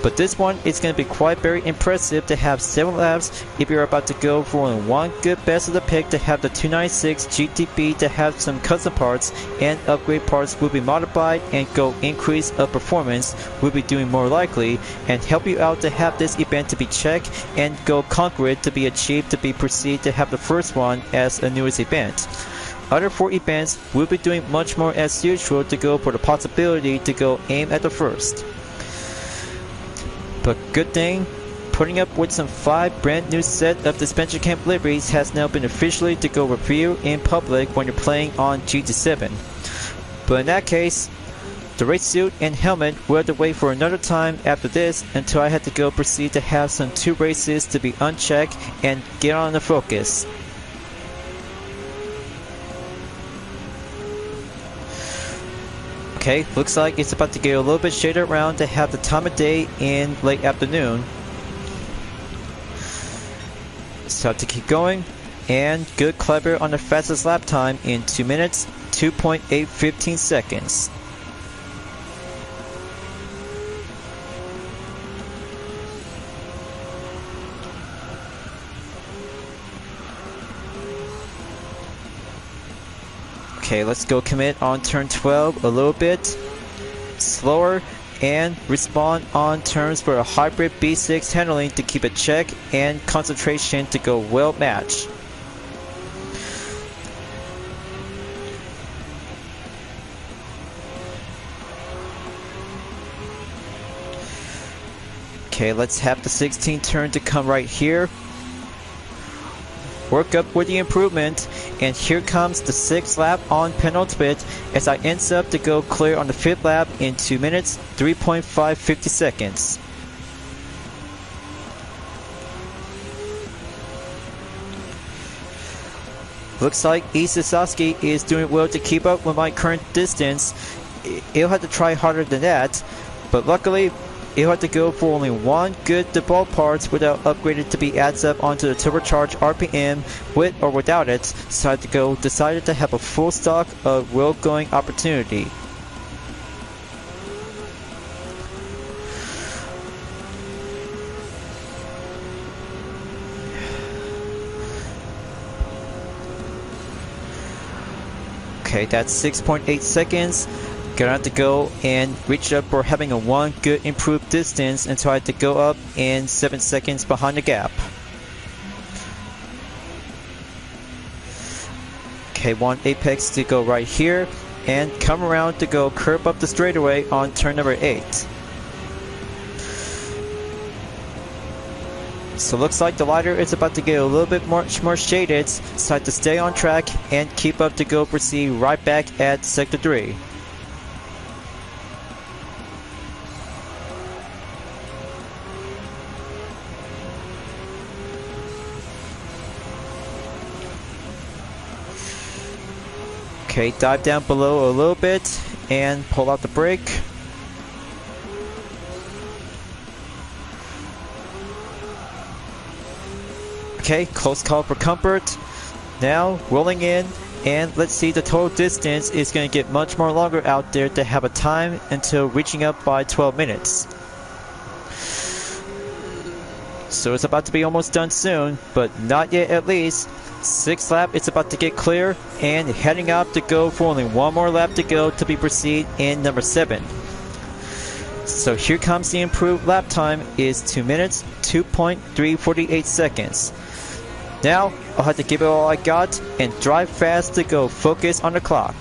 But this one is going to be quite very impressive to have 7 laps if you're about to go for only one good best of the pick to have the 296 GTB to have some custom parts and upgrade parts will be modified and go increase of performance will be doing more likely and help you out to have this event to be checked and go conquer it to be achieved to be perceived to have the first one as a newest event. Other 4 events will be doing much more as usual to go for the possibility to go aim at the first. But good thing, putting up with some 5 brand new set of Disventure Camp liveries has now been officially to go review in public when you're playing on GT7. But in that case, the race suit and helmet will have to wait for another time after this until I had to go proceed to have some 2 races to be unchecked and get on the focus. Okay, looks like it's about to get a little bit shaded around to have the time of day in late afternoon. So to keep going, and good clever on the fastest lap time in 2 minutes, 2.815 seconds. Okay, let's go commit on turn 12 a little bit slower and respond on turns for a hybrid B6 handling to keep it check and concentration to go well matched. Okay, let's have the 16th turn to come right here. Work up with the improvement, and here comes the 6th lap on penultimate as I ends up to go clear on the 5th lap in 2 minutes, 3.550 seconds. Looks like Isasaki is doing well to keep up with my current distance. He'll have to try harder than that, but luckily he'll have to go for only one good default parts without upgraded to be adds up onto the turbocharged RPM with or without it, so I had to go decided to have a full stock of road going opportunity. Okay, that's 6.8 seconds. Gonna have to go and reach up for having a one good improved distance until I had to go up in 7 seconds behind the gap. Okay, one apex to go right here and come around to go curve up the straightaway on turn number 8. So looks like the lighter is about to get a little bit much more shaded, so I have to stay on track and keep up to go proceed right back at sector 3. Okay, dive down below a little bit and pull out the brake. Okay, close call for comfort. Now rolling in, and let's see, the total distance is going to get much more longer out there to have a time until reaching up by 12 minutes. So it's about to be almost done soon, but not yet at least. 6th lap, it's about to get clear and heading up to go for only one more lap to go to be proceed in number 7. So here comes the improved lap time is 2 minutes, 2.348 seconds. Now I'll have to give it all I got and drive fast to go focus on the clock.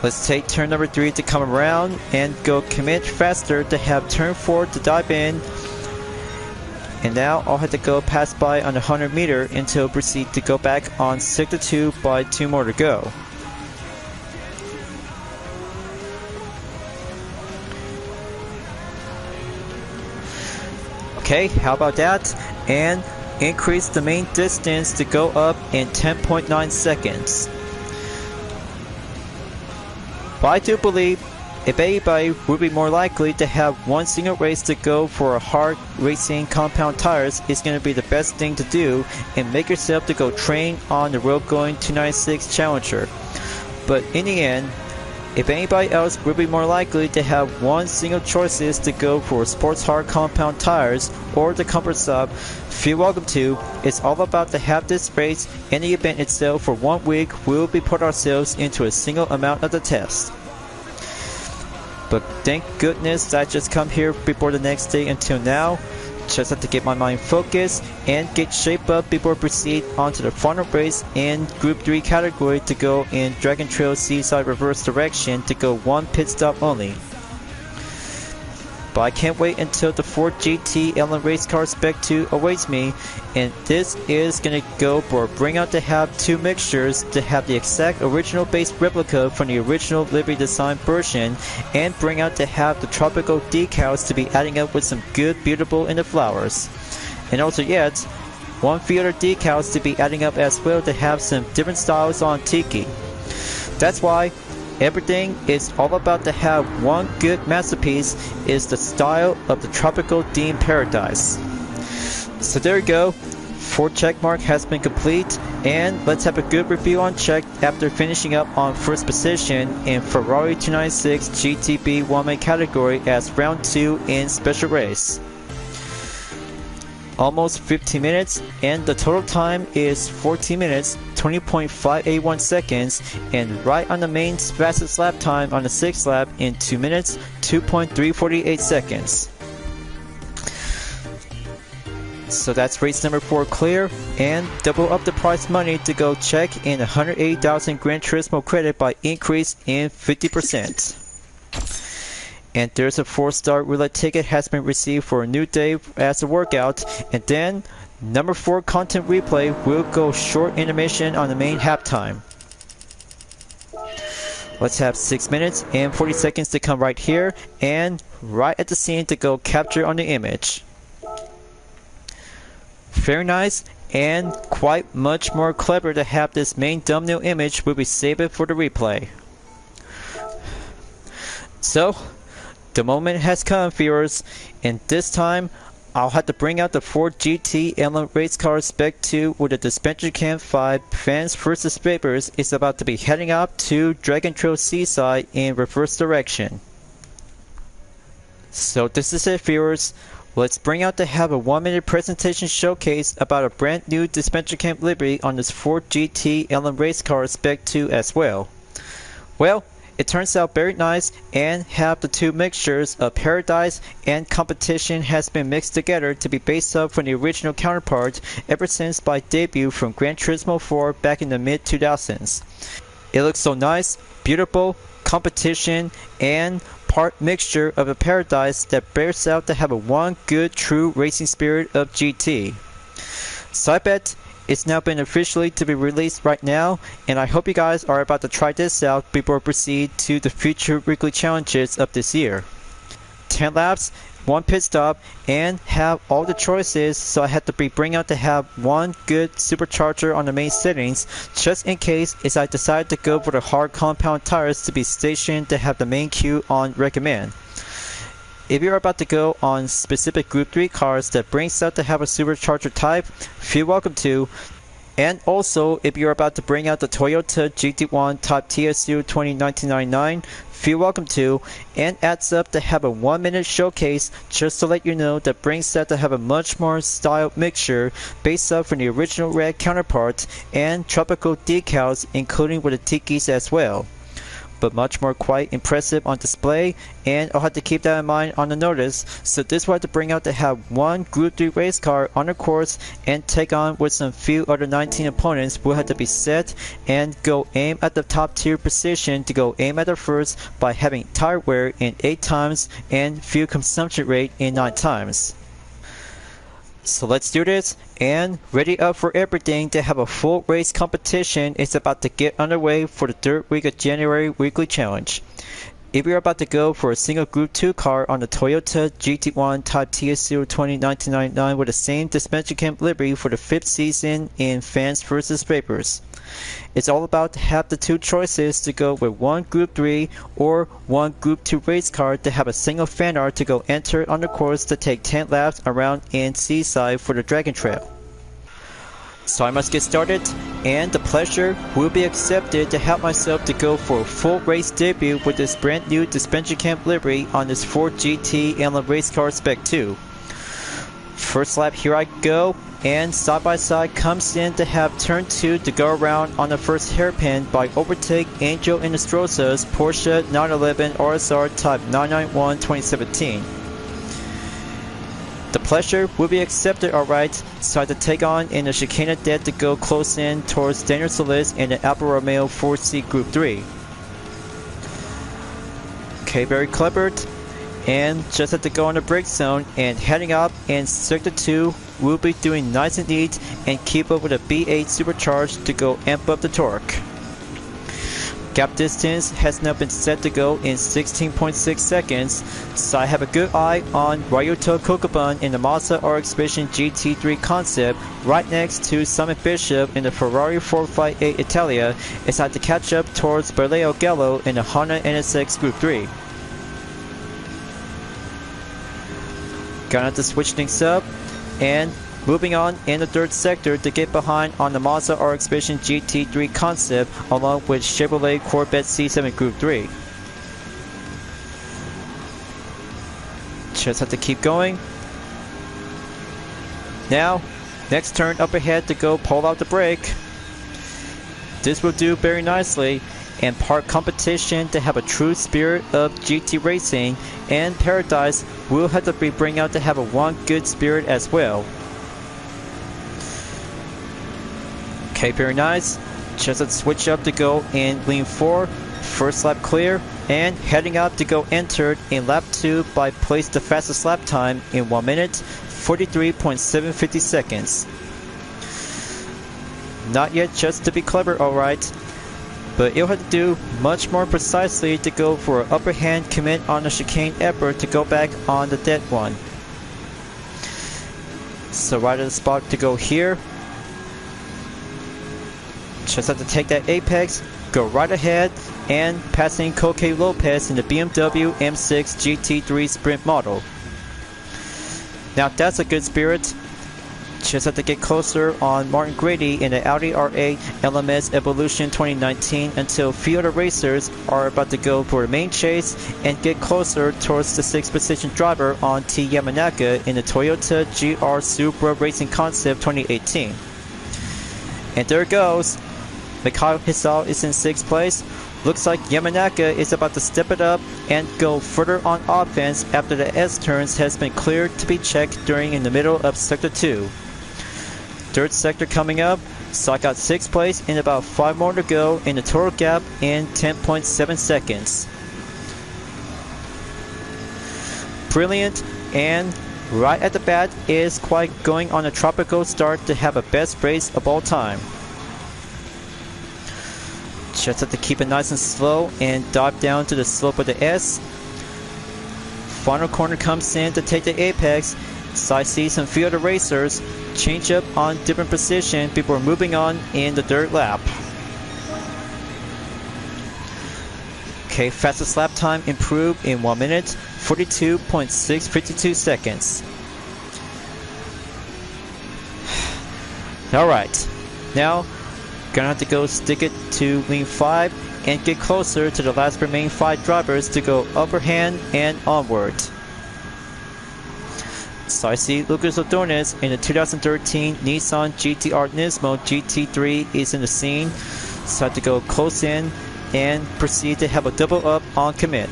Let's take turn number 3 to come around and go commit faster to have turn 4 to dive in. And now I'll have to go pass by on the 100 meter until proceed to go back on sector 2 by 2 more to go. Okay, how about that? And increase the main distance to go up in 10.9 seconds. But I do believe if anybody would be more likely to have one single race to go for a hard racing compound tires, is going to be the best thing to do and make yourself to go train on the road going 296 Challenger. But in the end, if anybody else would be more likely to have one single choices to go for sports hard compound tires or the comfort sub, feel welcome to. It's all about to have this race and the event itself for 1 week. We'll be put ourselves into a single amount of the test. But thank goodness that I just come here before the next day until now. Just have to get my mind focused and get shaped up before I proceed onto the final race in Group 3 category to go in Dragon Trail Seaside reverse direction to go one pit stop only. But I can't wait until the Ford GT Ellen Race Car Spec 2 awaits me, and this is gonna go for bring out to have two mixtures to have the exact original base replica from the original livery design version, and bring out to have the tropical decals to be adding up with some good beautiful in the flowers. And also yet, one few other decals to be adding up as well to have some different styles on Tiki. That's why everything is all about to have one good masterpiece is the style of the tropical theme paradise. So there you go, 4 checkmark has been complete, and let's have a good review on check after finishing up on first position in Ferrari 296 GTB One-Make category as round 2 in special race. Almost 15 minutes, and the total time is 14 minutes 20.581 seconds, and right on the main fastest lap time on the 6th lap in 2 minutes 2.348 seconds. So that's race number 4 clear, and double up the prize money to go check in 180,000 Gran Turismo credit by increase in 50%. And there's a 4-star roulette ticket has been received for a new day as a workout, and then number 4 content replay will go short intermission on the main halftime. Let's have 6 minutes and 40 seconds to come right here and right at the scene to go capture on the image. Very nice, and quite much more clever to have this main thumbnail image will be saved for the replay. So the moment has come, viewers, and this time I'll have to bring out the Ford GT Ellen Race Car Spec 2 with the Disventure Camp 5 Fans vs. Papers is about to be heading up to Dragon Trail Seaside in reverse direction. So this is it, viewers. Let's bring out to have a 1-minute presentation showcase about a brand new Disventure Camp livery on this Ford GT Ellen Race Car Spec 2 as well. Well, it turns out very nice, and have the two mixtures of paradise and competition has been mixed together to be based up from the original counterpart ever since my debut from Gran Turismo 4 back in the mid 2000s. It looks so nice, beautiful, competition, and part mixture of a paradise that bears out to have a one good true racing spirit of GT. So I bet it's now been officially to be released right now, and I hope you guys are about to try this out before we proceed to the future weekly challenges of this year. 10 laps, 1 pit stop, and have all the choices, so I had to bring out to have one good supercharger on the main settings just in case as I decide to go for the hard compound tires to be stationed to have the main queue on recommend. If you're about to go on specific Group 3 cars that brings out to have a supercharger type, feel welcome to. And also, if you're about to bring out the Toyota GT1 Type TSU 2099, feel welcome to. And adds up to have a 1-minute showcase just to let you know that brings out to have a much more style mixture based up from the original red counterpart and tropical decals including with the tikis as well. But much more quite impressive on display, and I'll have to keep that in mind on the notice. So this was to bring out to have one Group 3 race car on the course and take on with some few other 19 opponents will have to be set and go aim at the top tier position to go aim at the first by having tire wear in 8 times and fuel consumption rate in 9 times. So let's do this, and ready up for everything to have a full race competition is about to get underway for the 3rd week of January weekly challenge. If you're about to go for a single Group 2 car on the Toyota GT1 Type TSU 2099 with the same Disventure Camp livery for the 5th season in Fans vs. Papers. It's all about to have the two choices to go with one Group 3 or one Group 2 race car to have a single fan art to go enter on the course to take 10 laps around in Seaside for the Dragon Trail. So I must get started, and the pleasure will be accepted to help myself to go for a full race debut with this brand new Disventure Camp livery on this Ford GT and the race car Spec 2. First lap, here I go, and side by side comes in to have turn 2 to go around on the first hairpin by overtake Angel Inostroza's Porsche 911 RSR Type 991 2017. The pleasure will be accepted, alright, so I had to take on in the chicane dead to go close in towards Daniel Solis in the Alfa Romeo 4C Group 3. Okay, very clever, and just had to go in the brake zone and heading up in sector 2, we'll be doing nice and neat and keep up with a B8 supercharged to go amp up the torque. Gap distance has now been set to go in 16.6 seconds, so I have a good eye on Ryuto Kokubun in the Mazda RX Vision GT3 concept right next to Summit Bishop in the Ferrari 458 Italia as I had to catch up towards Berleo Gallo in the Honda NSX Group 3. Gonna have to switch things up and moving on in the third sector to get behind on the Mazda RX Vision GT3 concept along with Chevrolet Corvette C7 Group 3. Just have to keep going. Now, next turn up ahead to go pull out the brake. This will do very nicely and part competition to have a true spirit of GT racing, and Paradise will have to be bring out to have a one good spirit as well. Okay, very nice. Just a switch up to go in lane 4, first lap clear, and heading up to go entered in lap 2 by place the fastest lap time in 1 minute, 43.750 seconds. Not yet just to be clever, alright, but you'll have to do much more precisely to go for an upper hand commit on the chicane effort to go back on the dead one. So right at the spot to go here. Just have to take that apex, go right ahead, and passing Coque Lopez in the BMW M6 GT3 Sprint model. Now that's a good spirit. Just have to get closer on Martin Grady in the Audi R8 LMS Evolution 2019 until few other racers are about to go for a main chase and get closer towards the 6th position driver on T Yamanaka in the Toyota GR Supra Racing Concept 2018. And there it goes. Mikhail Hisao is in 6th place. Looks like Yamanaka is about to step it up and go further on offense after the S-turns has been cleared to be checked during in the middle of sector 2. Third sector coming up, so I got 6th place and about 5 more to go in the total gap in 10.7 seconds. Brilliant, and right at the bat is quite going on a tropical start to have a best race of all time. Just have to keep it nice and slow and dive down to the slope of the S. Final corner comes in to take the apex, so I see some few other racers change up on different position before moving on in the third lap. Okay, fastest lap time improved in 1 minute, 42.652 seconds. Alright, now gonna have to go stick it to lane 5 and get closer to the last remaining 5 drivers to go upper hand and onward. So I see Lucas Ordonez in the 2013 Nissan GT-R Nismo GT3 is in the scene, so I have to go close in and proceed to have a double up on commit.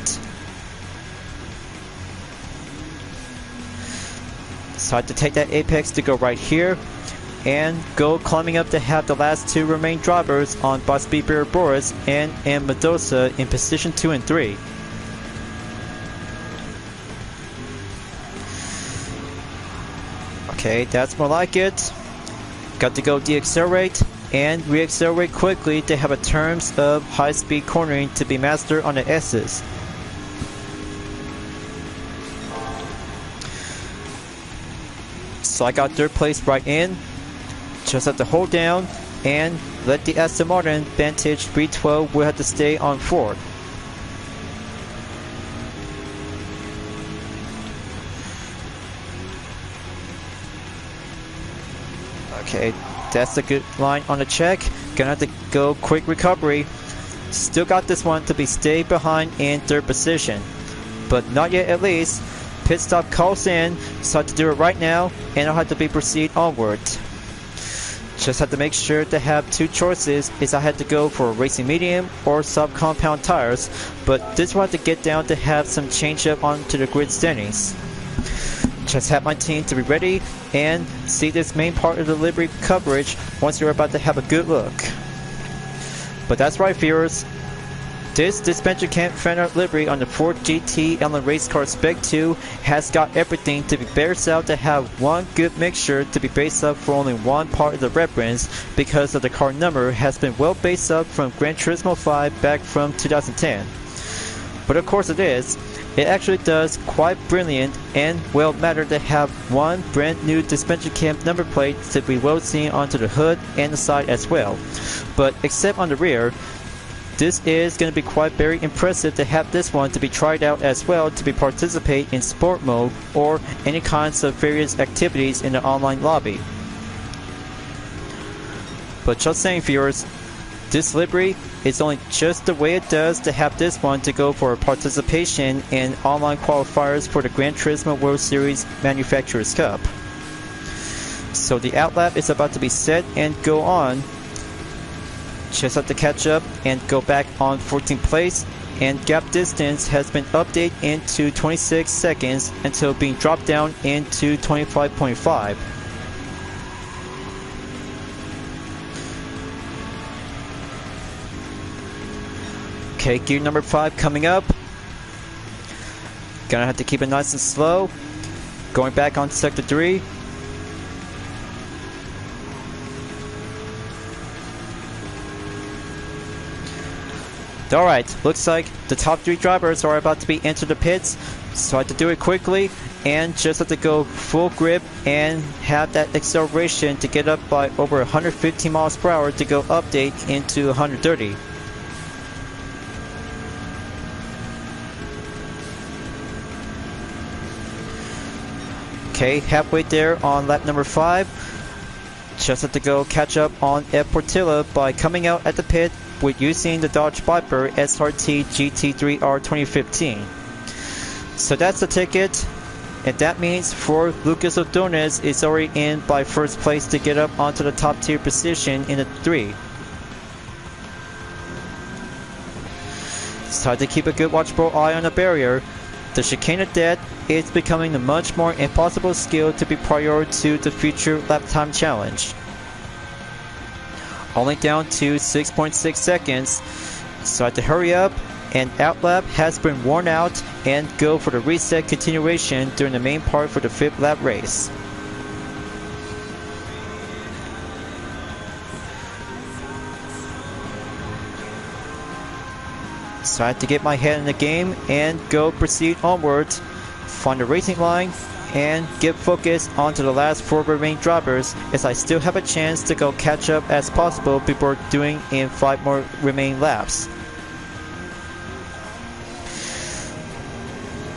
So I have to take that apex to go right here and go climbing up to have the last 2 remaining drivers on Bosbeber Boris and M. Mendoza in position 2 and 3. Okay, that's more like it. Got to go deaccelerate and reaccelerate quickly to have a terms of high speed cornering to be mastered on the S's. So I got 3rd place right in. Just have to hold down and let the Aston Martin Vantage 312 will have to stay on 4th. Okay, that's a good line on the check. Gonna have to go quick recovery. Still got this one to be stay behind in 3rd position. But not yet at least. Pit stop calls in, so I have to do it right now, and I'll have to proceed onward. Just have to make sure to have 2 choices, is I had to go for racing medium or sub-compound tires, but this will have to get down to have some change up onto the grid standings. Just have my team to be ready and see this main part of the livery coverage once you're about to have a good look. But that's right, viewers. This Disventure Camp Favorites livery on the Ford GT L&N Race Car Spec 2 has got everything to be based out to have one good mixture to be based up for only one part of the reference because of the car number has been well based up from Gran Turismo 5 back from 2010. But of course it is. It actually does quite brilliant and well matter to have one brand new Disventure Camp number plate to be well seen onto the hood and the side as well. But except on the rear, this is going to be quite very impressive to have this one to be tried out as well to be participate in sport mode or any kinds of various activities in the online lobby. But just saying, viewers, this livery is only just the way it does to have this one to go for participation in online qualifiers for the Gran Turismo World Series Manufacturers Cup. So the outlap is about to be set and go on. Just have to catch up and go back on 14th place, and gap distance has been updated into 26 seconds until being dropped down into 25.5. Okay, gear number 5 coming up. Gonna have to keep it nice and slow. Going back on sector 3. Alright, looks like the top 3 drivers are about to be into the pits, so I have to do it quickly and just have to go full grip and have that acceleration to get up by over 115 miles per hour to go update into 130. Okay, halfway there on lap number 5. Just have to go catch up on Ed Portilla by coming out at the pit with using the Dodge Viper SRT GT3R 2015. So that's the ticket, and that means for Lucas Ordonez is already in by 1st place to get up onto the top tier position in the 3. It's time to keep a good watchful eye on the barrier. The chicane of death is becoming a much more impossible skill to be prior to the future lap time challenge. Only down to 6.6 seconds, so I have to hurry up, and outlap has been worn out and go for the reset continuation during the main part for the 5th lap race. So I have to get my head in the game and go proceed onwards, find the racing line, and get focused onto the last 4 remaining drivers as I still have a chance to go catch up as possible before doing in 5 more remaining laps.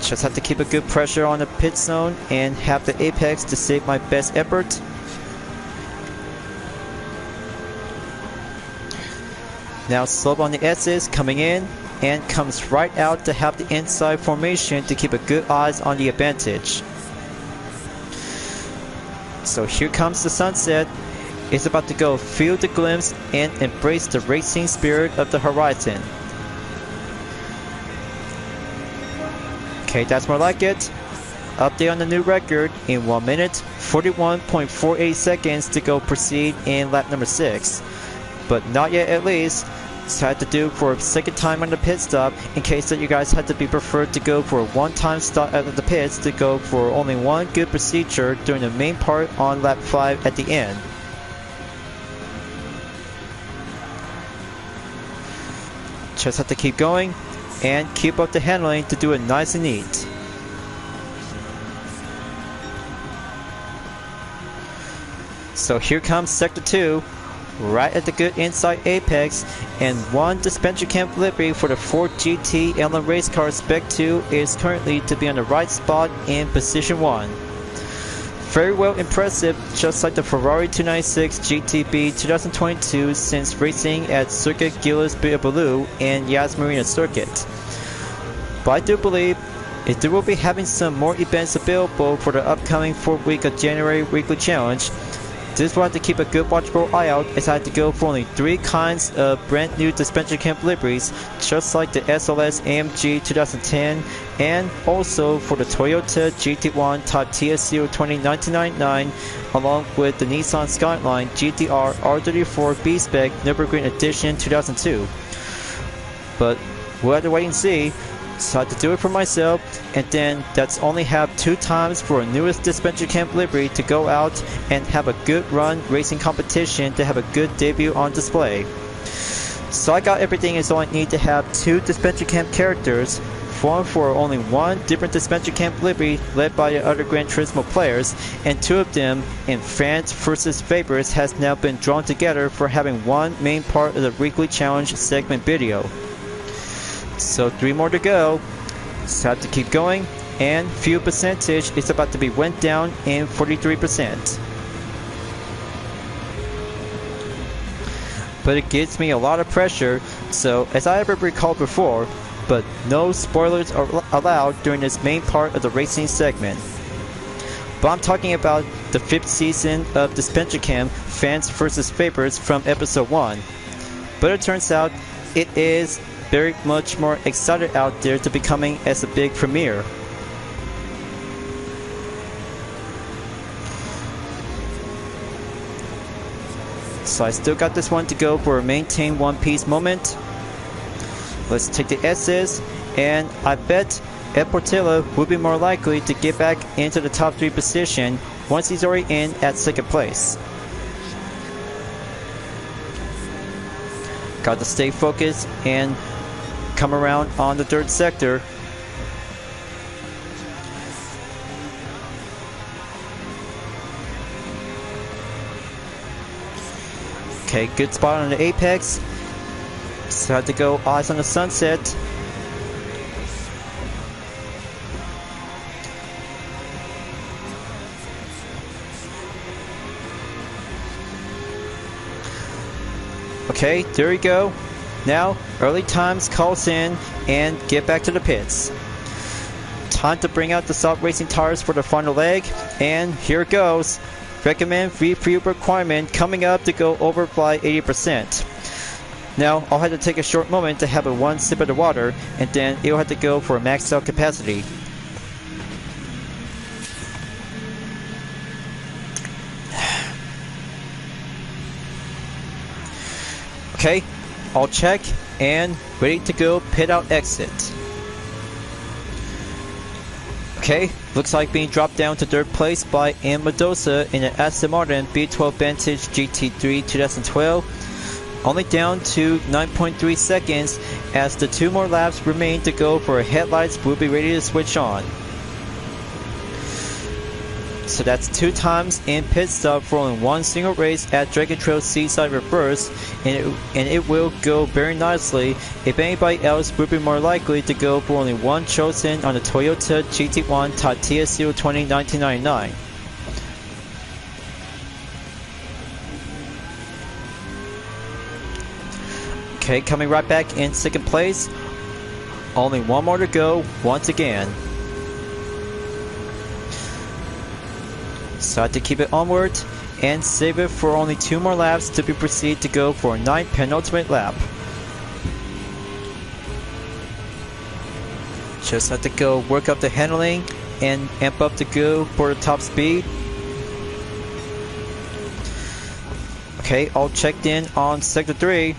Just have to keep a good pressure on the pit zone and have the apex to save my best effort. Now slow on the S's coming in and comes right out to have the inside formation to keep a good eyes on the advantage. So here comes the sunset. It's about to go feel the glimpse and embrace the racing spirit of the horizon. Okay, that's more like it. Update on the new record in 1 minute, 41.48 seconds to go proceed in lap number 6. But not yet at least. So I had to do for a 2nd time on the pit stop in case that you guys had to be preferred to go for a 1-time stop out of the pits to go for only 1 good procedure during the main part on lap 5 at the end. Just have to keep going and keep up the handling to do it nice and neat. So here comes sector 2. Right at the good inside apex, and 1 Disventure Camp livery for the Ford GT L&N Race Car Spec 2 is currently to be on the right spot in position 1. very well impressive, just like the Ferrari 296 GTB 2022 since racing at Circuit Gilles-Biloulou and Yas Marina Circuit. But I do believe they will be having some more events available for the upcoming 4th week of January weekly challenge. Just wanted to keep a good watchful eye out as I had to go for only 3 kinds of brand new Disventure Camp liveries, just like the SLS AMG 2010 and also for the Toyota GT1 Type TS0 2099 along with the Nissan Skyline GTR R34 B-Spec Nürburgring Edition 2002. But we'll have to wait and see. So I had to do it for myself, and then that's only have 2 times for a newest Disventure Camp livery to go out and have a good run racing competition to have a good debut on display. So I got everything as all I need to have 2 Disventure Camp characters, one for only 1 different Disventure Camp livery led by the other Gran Turismo players, and 2 of them in fans versus favorites has now been drawn together for having 1 main part of the weekly challenge segment video. So 3 more to go, so I have to keep going, and fuel percentage is about to be went down in 43%. But it gives me a lot of pressure, so as I ever recalled before, but no spoilers are allowed during this main part of the racing segment. But I'm talking about the 5th season of Disventure Camp Fans vs. Favorites from episode 1. But it turns out it is very much more excited out there to be coming as a big premiere. So I still got this one to go for a maintain one piece moment. Let's take the S's, and I bet Ed Portillo will be more likely to get back into the top 3 position once he's already in at 2nd place. Got to stay focused and come around on the 3rd sector. Okay, good spot on the apex. Just had to go eyes on the sunset. Okay, there we go. Now, early times calls in and get back to the pits. Time to bring out the soft racing tires for the final leg, and here it goes. Recommend fuel requirement coming up to go over by 80%. Now, I'll have to take a short moment to have a 1 sip of the water, and then it'll have to go for a maxed out capacity. Okay, all check and ready to go pit out exit. Okay, looks like being dropped down to 3rd place by M. Mendoza in an Aston Martin B12 Vantage GT3 2012. Only down to 9.3 seconds as the 2 more laps remain to go for headlights will be ready to switch on. So that's 2 times in pit stop for only 1 single race at Dragon Trail Seaside Reverse, and it will go very nicely if anybody else would be more likely to go for only 1 chosen on the Toyota GT1 Type TS0 2099. Okay, coming right back in 2nd place. Only 1 more to go once again. So I have to keep it onward and save it for only 2 more laps to be proceed to go for a 9th penultimate lap. Just have to go work up the handling and amp up to go for the top speed. Okay, all checked in on sector 3.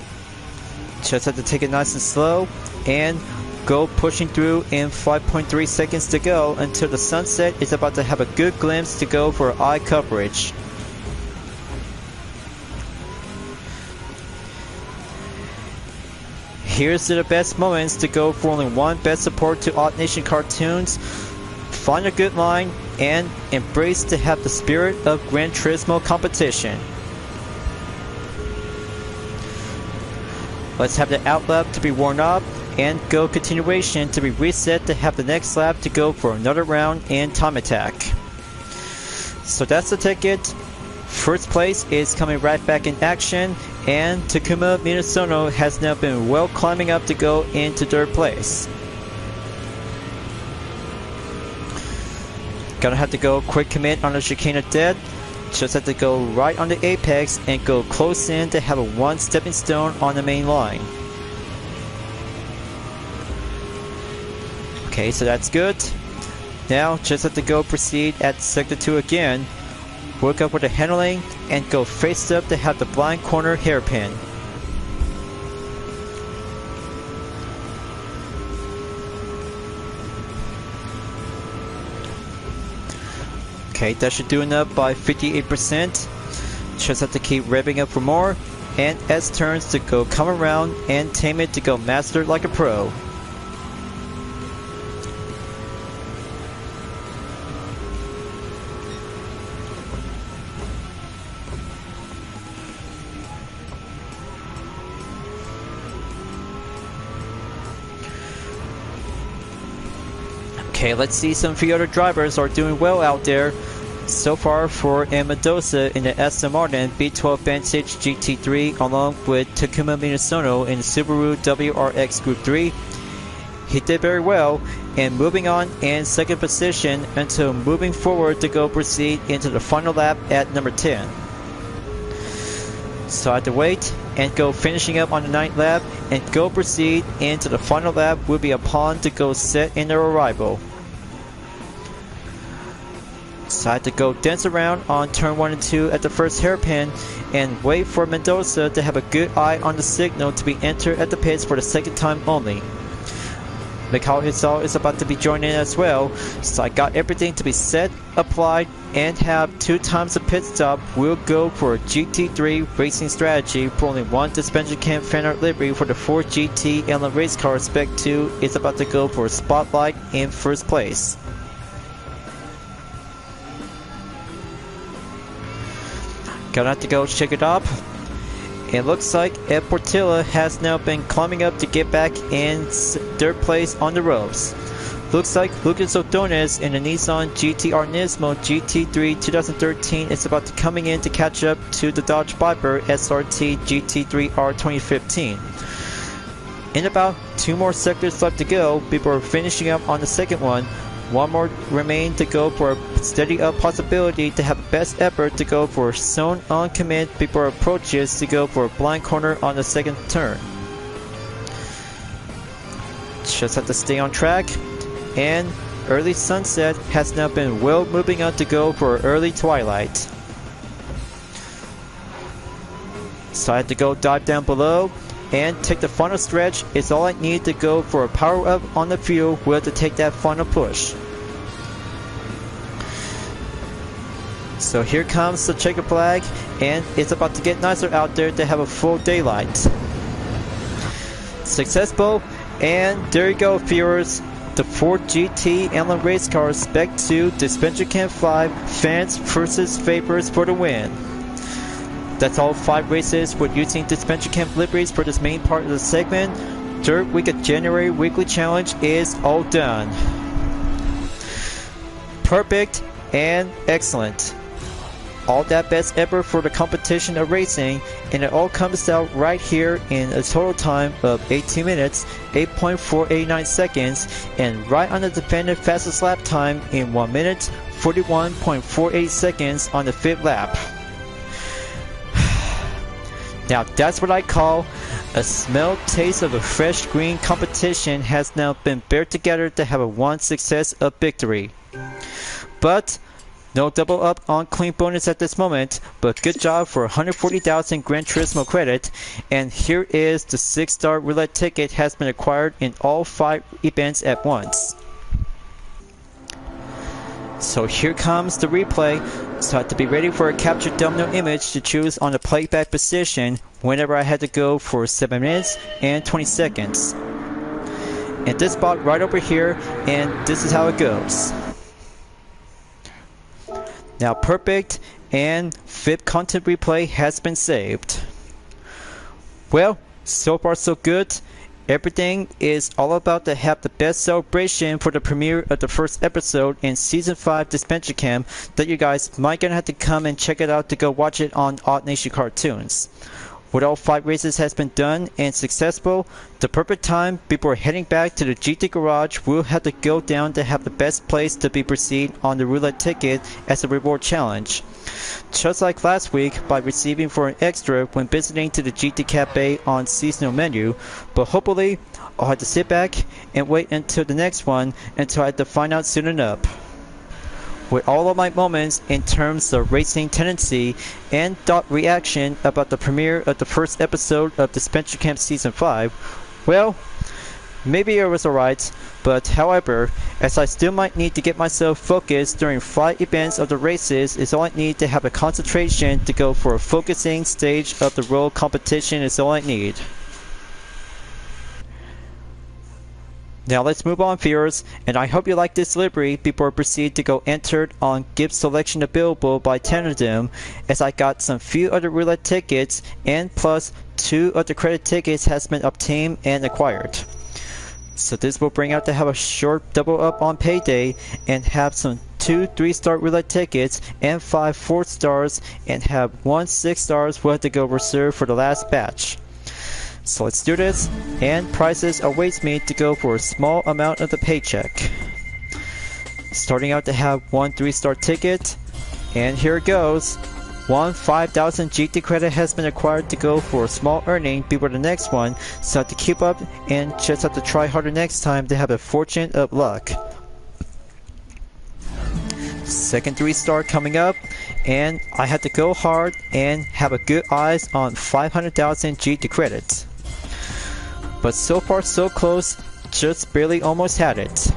Just have to take it nice and slow and go pushing through in 5.3 seconds to go until the sunset is about to have a good glimpse to go for eye coverage. Here's to the best moments to go for only 1 best support to Odd Nation cartoons. Find a good line and embrace to have the spirit of Gran Turismo competition. Let's have the out lap to be worn up and go continuation to be reset to have the next lap to go for another round in time attack. So that's the ticket. First place is coming right back in action, and Takuma Minasono has now been well climbing up to go into third place. Gonna have to go quick commit on the chicane of dead. Just have to go right on the apex and go close in to have a one stepping stone on the main line. Okay, so that's good. Now just have to go proceed at sector 2 again. Work up with the handling and go face up to have the blind corner hairpin. Okay, that should do enough by 58%. Just have to keep revving up for more, and S turns to go come around and tame it to go master like a pro. Okay, let's see, some few other drivers are doing well out there. So far for Mendoza in the Aston Martin B12 Vantage GT3 along with Takuma Minasono in the Subaru WRX Group 3. He did very well and moving on in second position until moving forward to go proceed into the final lap at number 10. So I have to wait and go finishing up on the 9th lap and go proceed into the final lap will be upon to go set in their arrival. So I had to go dance around on turn 1 and 2 at the first hairpin and wait for Mendoza to have a good eye on the signal to be entered at the pits for the second time only. Mikhail Hitzal is about to be joining in as well, so I got everything to be set, applied, and have 2 times the pit stop. We'll go for a GT3 racing strategy for only one Disventure Camp fan art livery for the Ford GT Inline race car. Spec 2 is about to go for a spotlight in first place. Gonna have to go check it up. It looks like Ed Portilla has now been climbing up to get back in third place on the ropes. Looks like Lucas Ordonez in the Nissan GT-R Nismo GT3 2013 is about to coming in to catch up to the Dodge Viper SRT GT3R 2015. In about 2 more sectors left to go before finishing up on the second one. 1 more remain to go for a steady up possibility to have best effort to go for zone on commit before approaches to go for a blind corner on the second turn. Just have to stay on track, and early sunset has now been well moving on to go for early twilight. So I had to go dive down below and take the final stretch. Is all I need to go for a power up on the fuel will to take that final push. So here comes the checker flag, and it's about to get nicer out there to have a full daylight. Successful, and there you go, viewers. The Ford GT Inline race car Spec 2 Disventure Camp 5 fans versus favors for the win. That's all 5 races with using Disventure Camp liveries for this main part of the segment. Third week of January weekly challenge is all done. Perfect and excellent. All that best ever for the competition of racing, and it all comes out right here in a total time of 18 minutes, 8.489 seconds, and right on the defended fastest lap time in 1 minute, 41.48 seconds on the 5th lap. Now that's what I call a smell taste of a fresh green. Competition has now been paired together to have a one success of victory. But no double up on clean bonus at this moment, but good job for 140,000 Gran Turismo credit. And here is the 6-star roulette ticket has been acquired in all 5 events at once. So here comes the replay. So I have to be ready for a capture thumbnail image to choose on the playback position whenever I had to go for 7 minutes and 20 seconds. And this spot right over here, and this is how it goes. Now perfect, and VIP content replay has been saved. Well, so far so good. Everything is all about to have the best celebration for the premiere of the first episode in Season 5 Disventure Camp that you guys might gonna have to come and check it out to go watch it on Odd Nation Cartoons. When all 5 races has been done and successful, the perfect time before heading back to the GT garage will have to go down to have the best place to be proceed on the roulette ticket as a reward challenge. Just like last week by receiving for an extra when visiting to the GT Cafe on seasonal menu, but hopefully I'll have to sit back and wait until the next one until I have to find out soon enough. With all of my moments in terms of racing tendency and thought reaction about the premiere of the first episode of Disventure Camp Season 5, well, maybe it was alright, but however, as I still might need to get myself focused during flight events of the races is all I need to have a concentration to go for a focusing stage of the road competition is all I need. Now let's move on, viewers, and I hope you like this livery before I proceed to go entered on gift selection available by 10 of them, as I got some few other roulette tickets and plus 2 other credit tickets has been obtained and acquired. So this will bring out to have a short double up on payday and have some 2 3-star roulette tickets and 5 4-stars and have 1 6-stars will have to go reserved for the last batch. So let's do this, and prizes awaits me to go for a small amount of the paycheck. Starting out to have 1 3-star ticket, and here it goes. 1 5,000 GT credit has been acquired to go for a small earning before the next one, so I have to keep up and just have to try harder next time to have a fortune of luck. Second 3-star coming up, and I had to go hard and have a good eyes on 500,000 GT credits. But so far so close, just barely almost had it.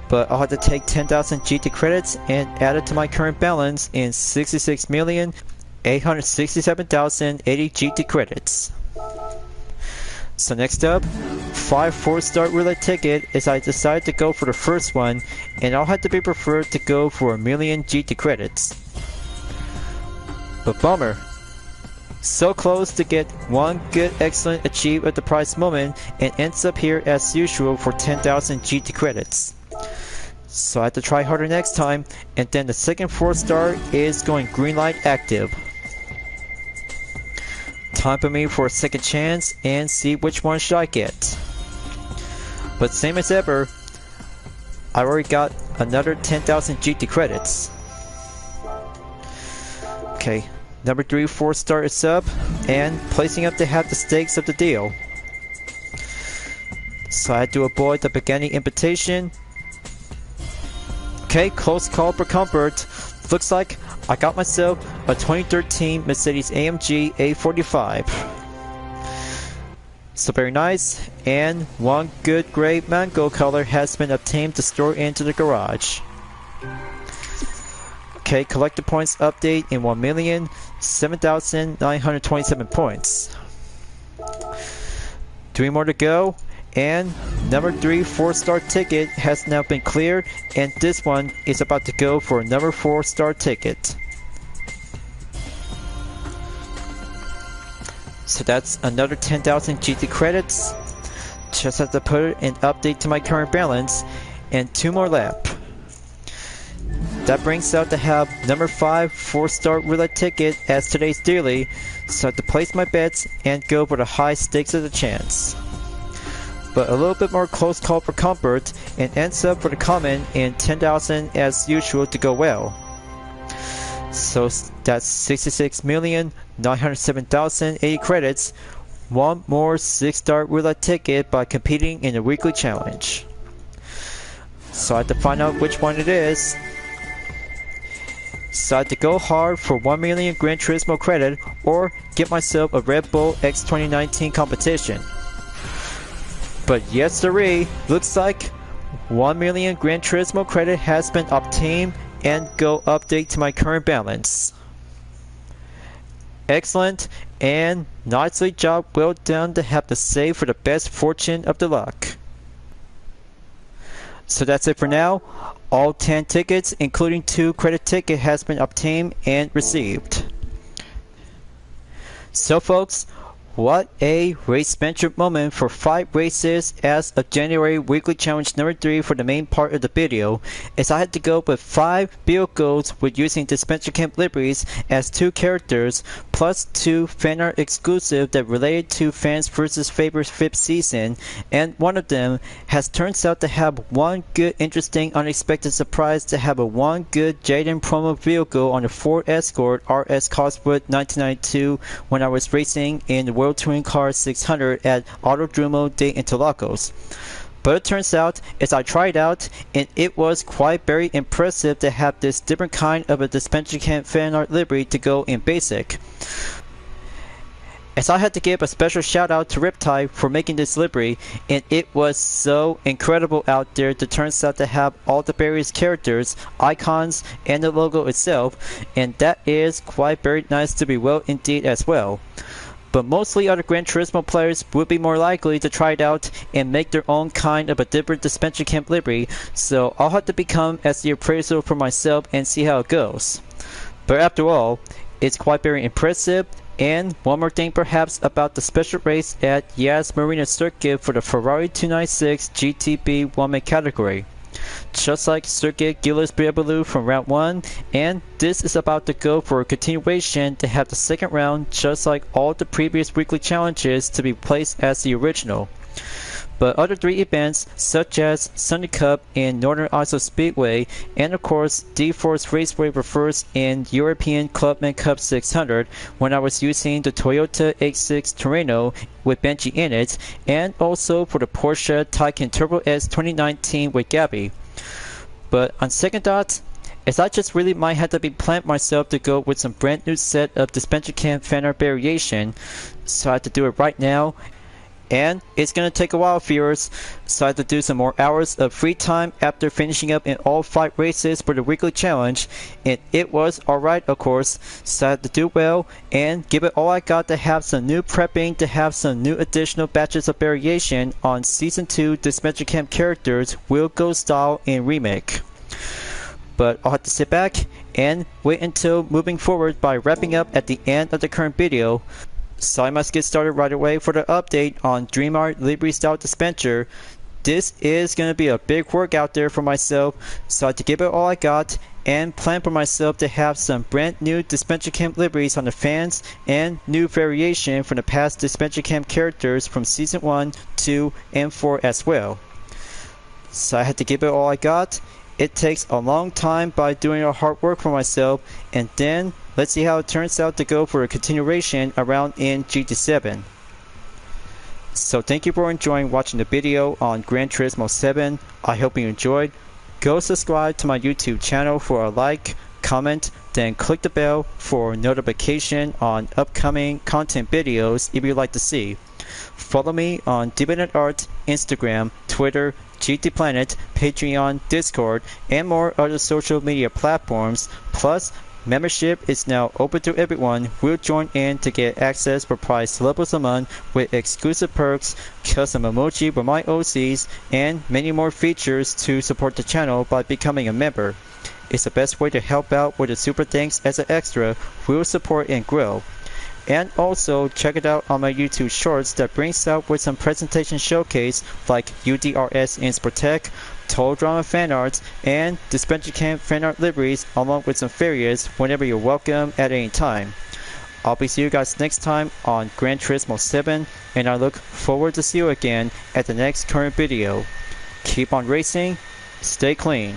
But I'll have to take 10,000 GT credits and add it to my current balance in 66,867,080 GT credits. So next up, 5 4-star roulette ticket as I decided to go for the first one, and I'll have to be preferred to go for 1,000,000 GT credits. But bummer. So close to get one good excellent achieve at the prize moment and ends up here as usual for 10,000 GT credits. So I have to try harder next time, and then the second 4-star is going green light active. Time for me for a second chance and see which one should I get. But same as ever, I already got another 10,000 GT credits. Okay. Number 3 4-star is up, and placing up to have the stakes of the deal. So I had to avoid the beginning invitation. Okay, close call for comfort. Looks like I got myself a 2013 Mercedes-AMG A45. So very nice, and one good gray mango color has been obtained to store into the garage. Okay, collector points update in 1,007,927 points. 3 more to go, and number 3 4-star ticket has now been cleared, and this one is about to go for another 4-star ticket. So that's another 10,000 GT credits. Just have to put an update to my current balance, and 2 more left. That brings out to have number 5 4-star roulette ticket as today's daily, so I have to place my bets and go for the high stakes of the chance. But a little bit more close call for comfort and ends up for the common in 10,000 as usual to go well. So that's 66,907,080 credits, 1 more 6-star roulette ticket by competing in the weekly challenge. So I have to find out which one it is. So I had to go hard for 1,000,000 Gran Turismo credit or get myself a Red Bull X 2019 competition. But yes sirree, looks like 1,000,000 Gran Turismo credit has been obtained and go update to my current balance. Excellent, and nicely job well done to have the save for the best fortune of the luck. So that's it for now. All 10 tickets, including 2 credit tickets, has been obtained and received. So folks, What a race-venture moment for 5 races as of January weekly challenge number 3 for the main part of the video, as I had to go with 5 vehicles with using Disventure Camp liveries as 2 characters, plus 2 fan art exclusive that related to fans versus favorites 5th season, and one of them has turns out to have one good interesting unexpected surprise to have a one good Jaden promo vehicle on the Ford Escort RS Cosworth 1992 when I was racing in the World Touring Car 600 at Autodromo de Interlagos. But it turns out, as I tried out, and it was quite very impressive to have this different kind of a Disventure Camp fan art livery to go in basic. As I had to give a special shout out to RipTide for making this livery, and it was so incredible out there to turns out to have all the various characters, icons, and the logo itself, and that is quite very nice to be well indeed as well. But mostly other Gran Turismo players would be more likely to try it out and make their own kind of a different Disventure Camp livery, so I'll have to become as the appraisal for myself and see how it goes. But after all, it's quite very impressive. And one more thing perhaps about the special race at Yas Marina Circuit for the Ferrari 296 GTB One-Make category. Just like Circuit Gilles Briabelou from round 1, and this is about to go for a continuation to have the second round just like all the previous weekly challenges to be placed as the original. But other 3 events such as Sunday Cup in Northern Iceland Speedway and of course D-Force Raceway refers in European Clubman Cup 600 when I was using the Toyota H6 Trueno with Benji in it, and also for the Porsche Taycan Turbo S 2019 with Gabby. But on second thought, as I just really might have to be planned myself to go with some brand new set of Disventure Camp fan art variation, so I have to do it right now. And it's gonna take a while, viewers, so I have to do some more hours of free time after finishing up in all 5 races for the weekly challenge, and it was alright of course, so I had to do well and give it all I got to have some new prepping to have some new additional batches of variation on Season 2 Disventure Camp characters Will Go Style and Remake. But I'll have to sit back and wait until moving forward by wrapping up at the end of the current video. So I must get started right away for the update on Dream Art Livery Style Disventure. This is going to be a big work out there for myself, so I had to give it all I got and plan for myself to have some brand new Disventure Camp liveries on the fans and new variation from the past Disventure Camp characters from Season 1, 2, and 4 as well. So I had to give it all I got. It takes a long time by doing a hard work for myself, and then let's see how it turns out to go for a continuation around in GT7. So thank you for enjoying watching the video on Gran Turismo 7. I hope you enjoyed. Go subscribe to my YouTube channel for a like, comment, then click the bell for notification on upcoming content videos if you'd like to see. Follow me on DeviantArt, Instagram, Twitter, GT Planet, Patreon, Discord, and more other social media platforms. Plus, membership is now open to everyone who will join in to get access for price levels a month with exclusive perks, custom emoji with my OCs, and many more features to support the channel by becoming a member. It's the best way to help out with the super thanks as an extra who will support and grow. And also check it out on my YouTube shorts that brings out with some presentation showcase like UDRS in Sportec, Total Drama fan arts, and Disventure Camp fan art liveries along with some various whenever you're welcome at any time. I'll be seeing you guys next time on Gran Turismo 7, and I look forward to see you again at the next current video. Keep on racing, stay clean.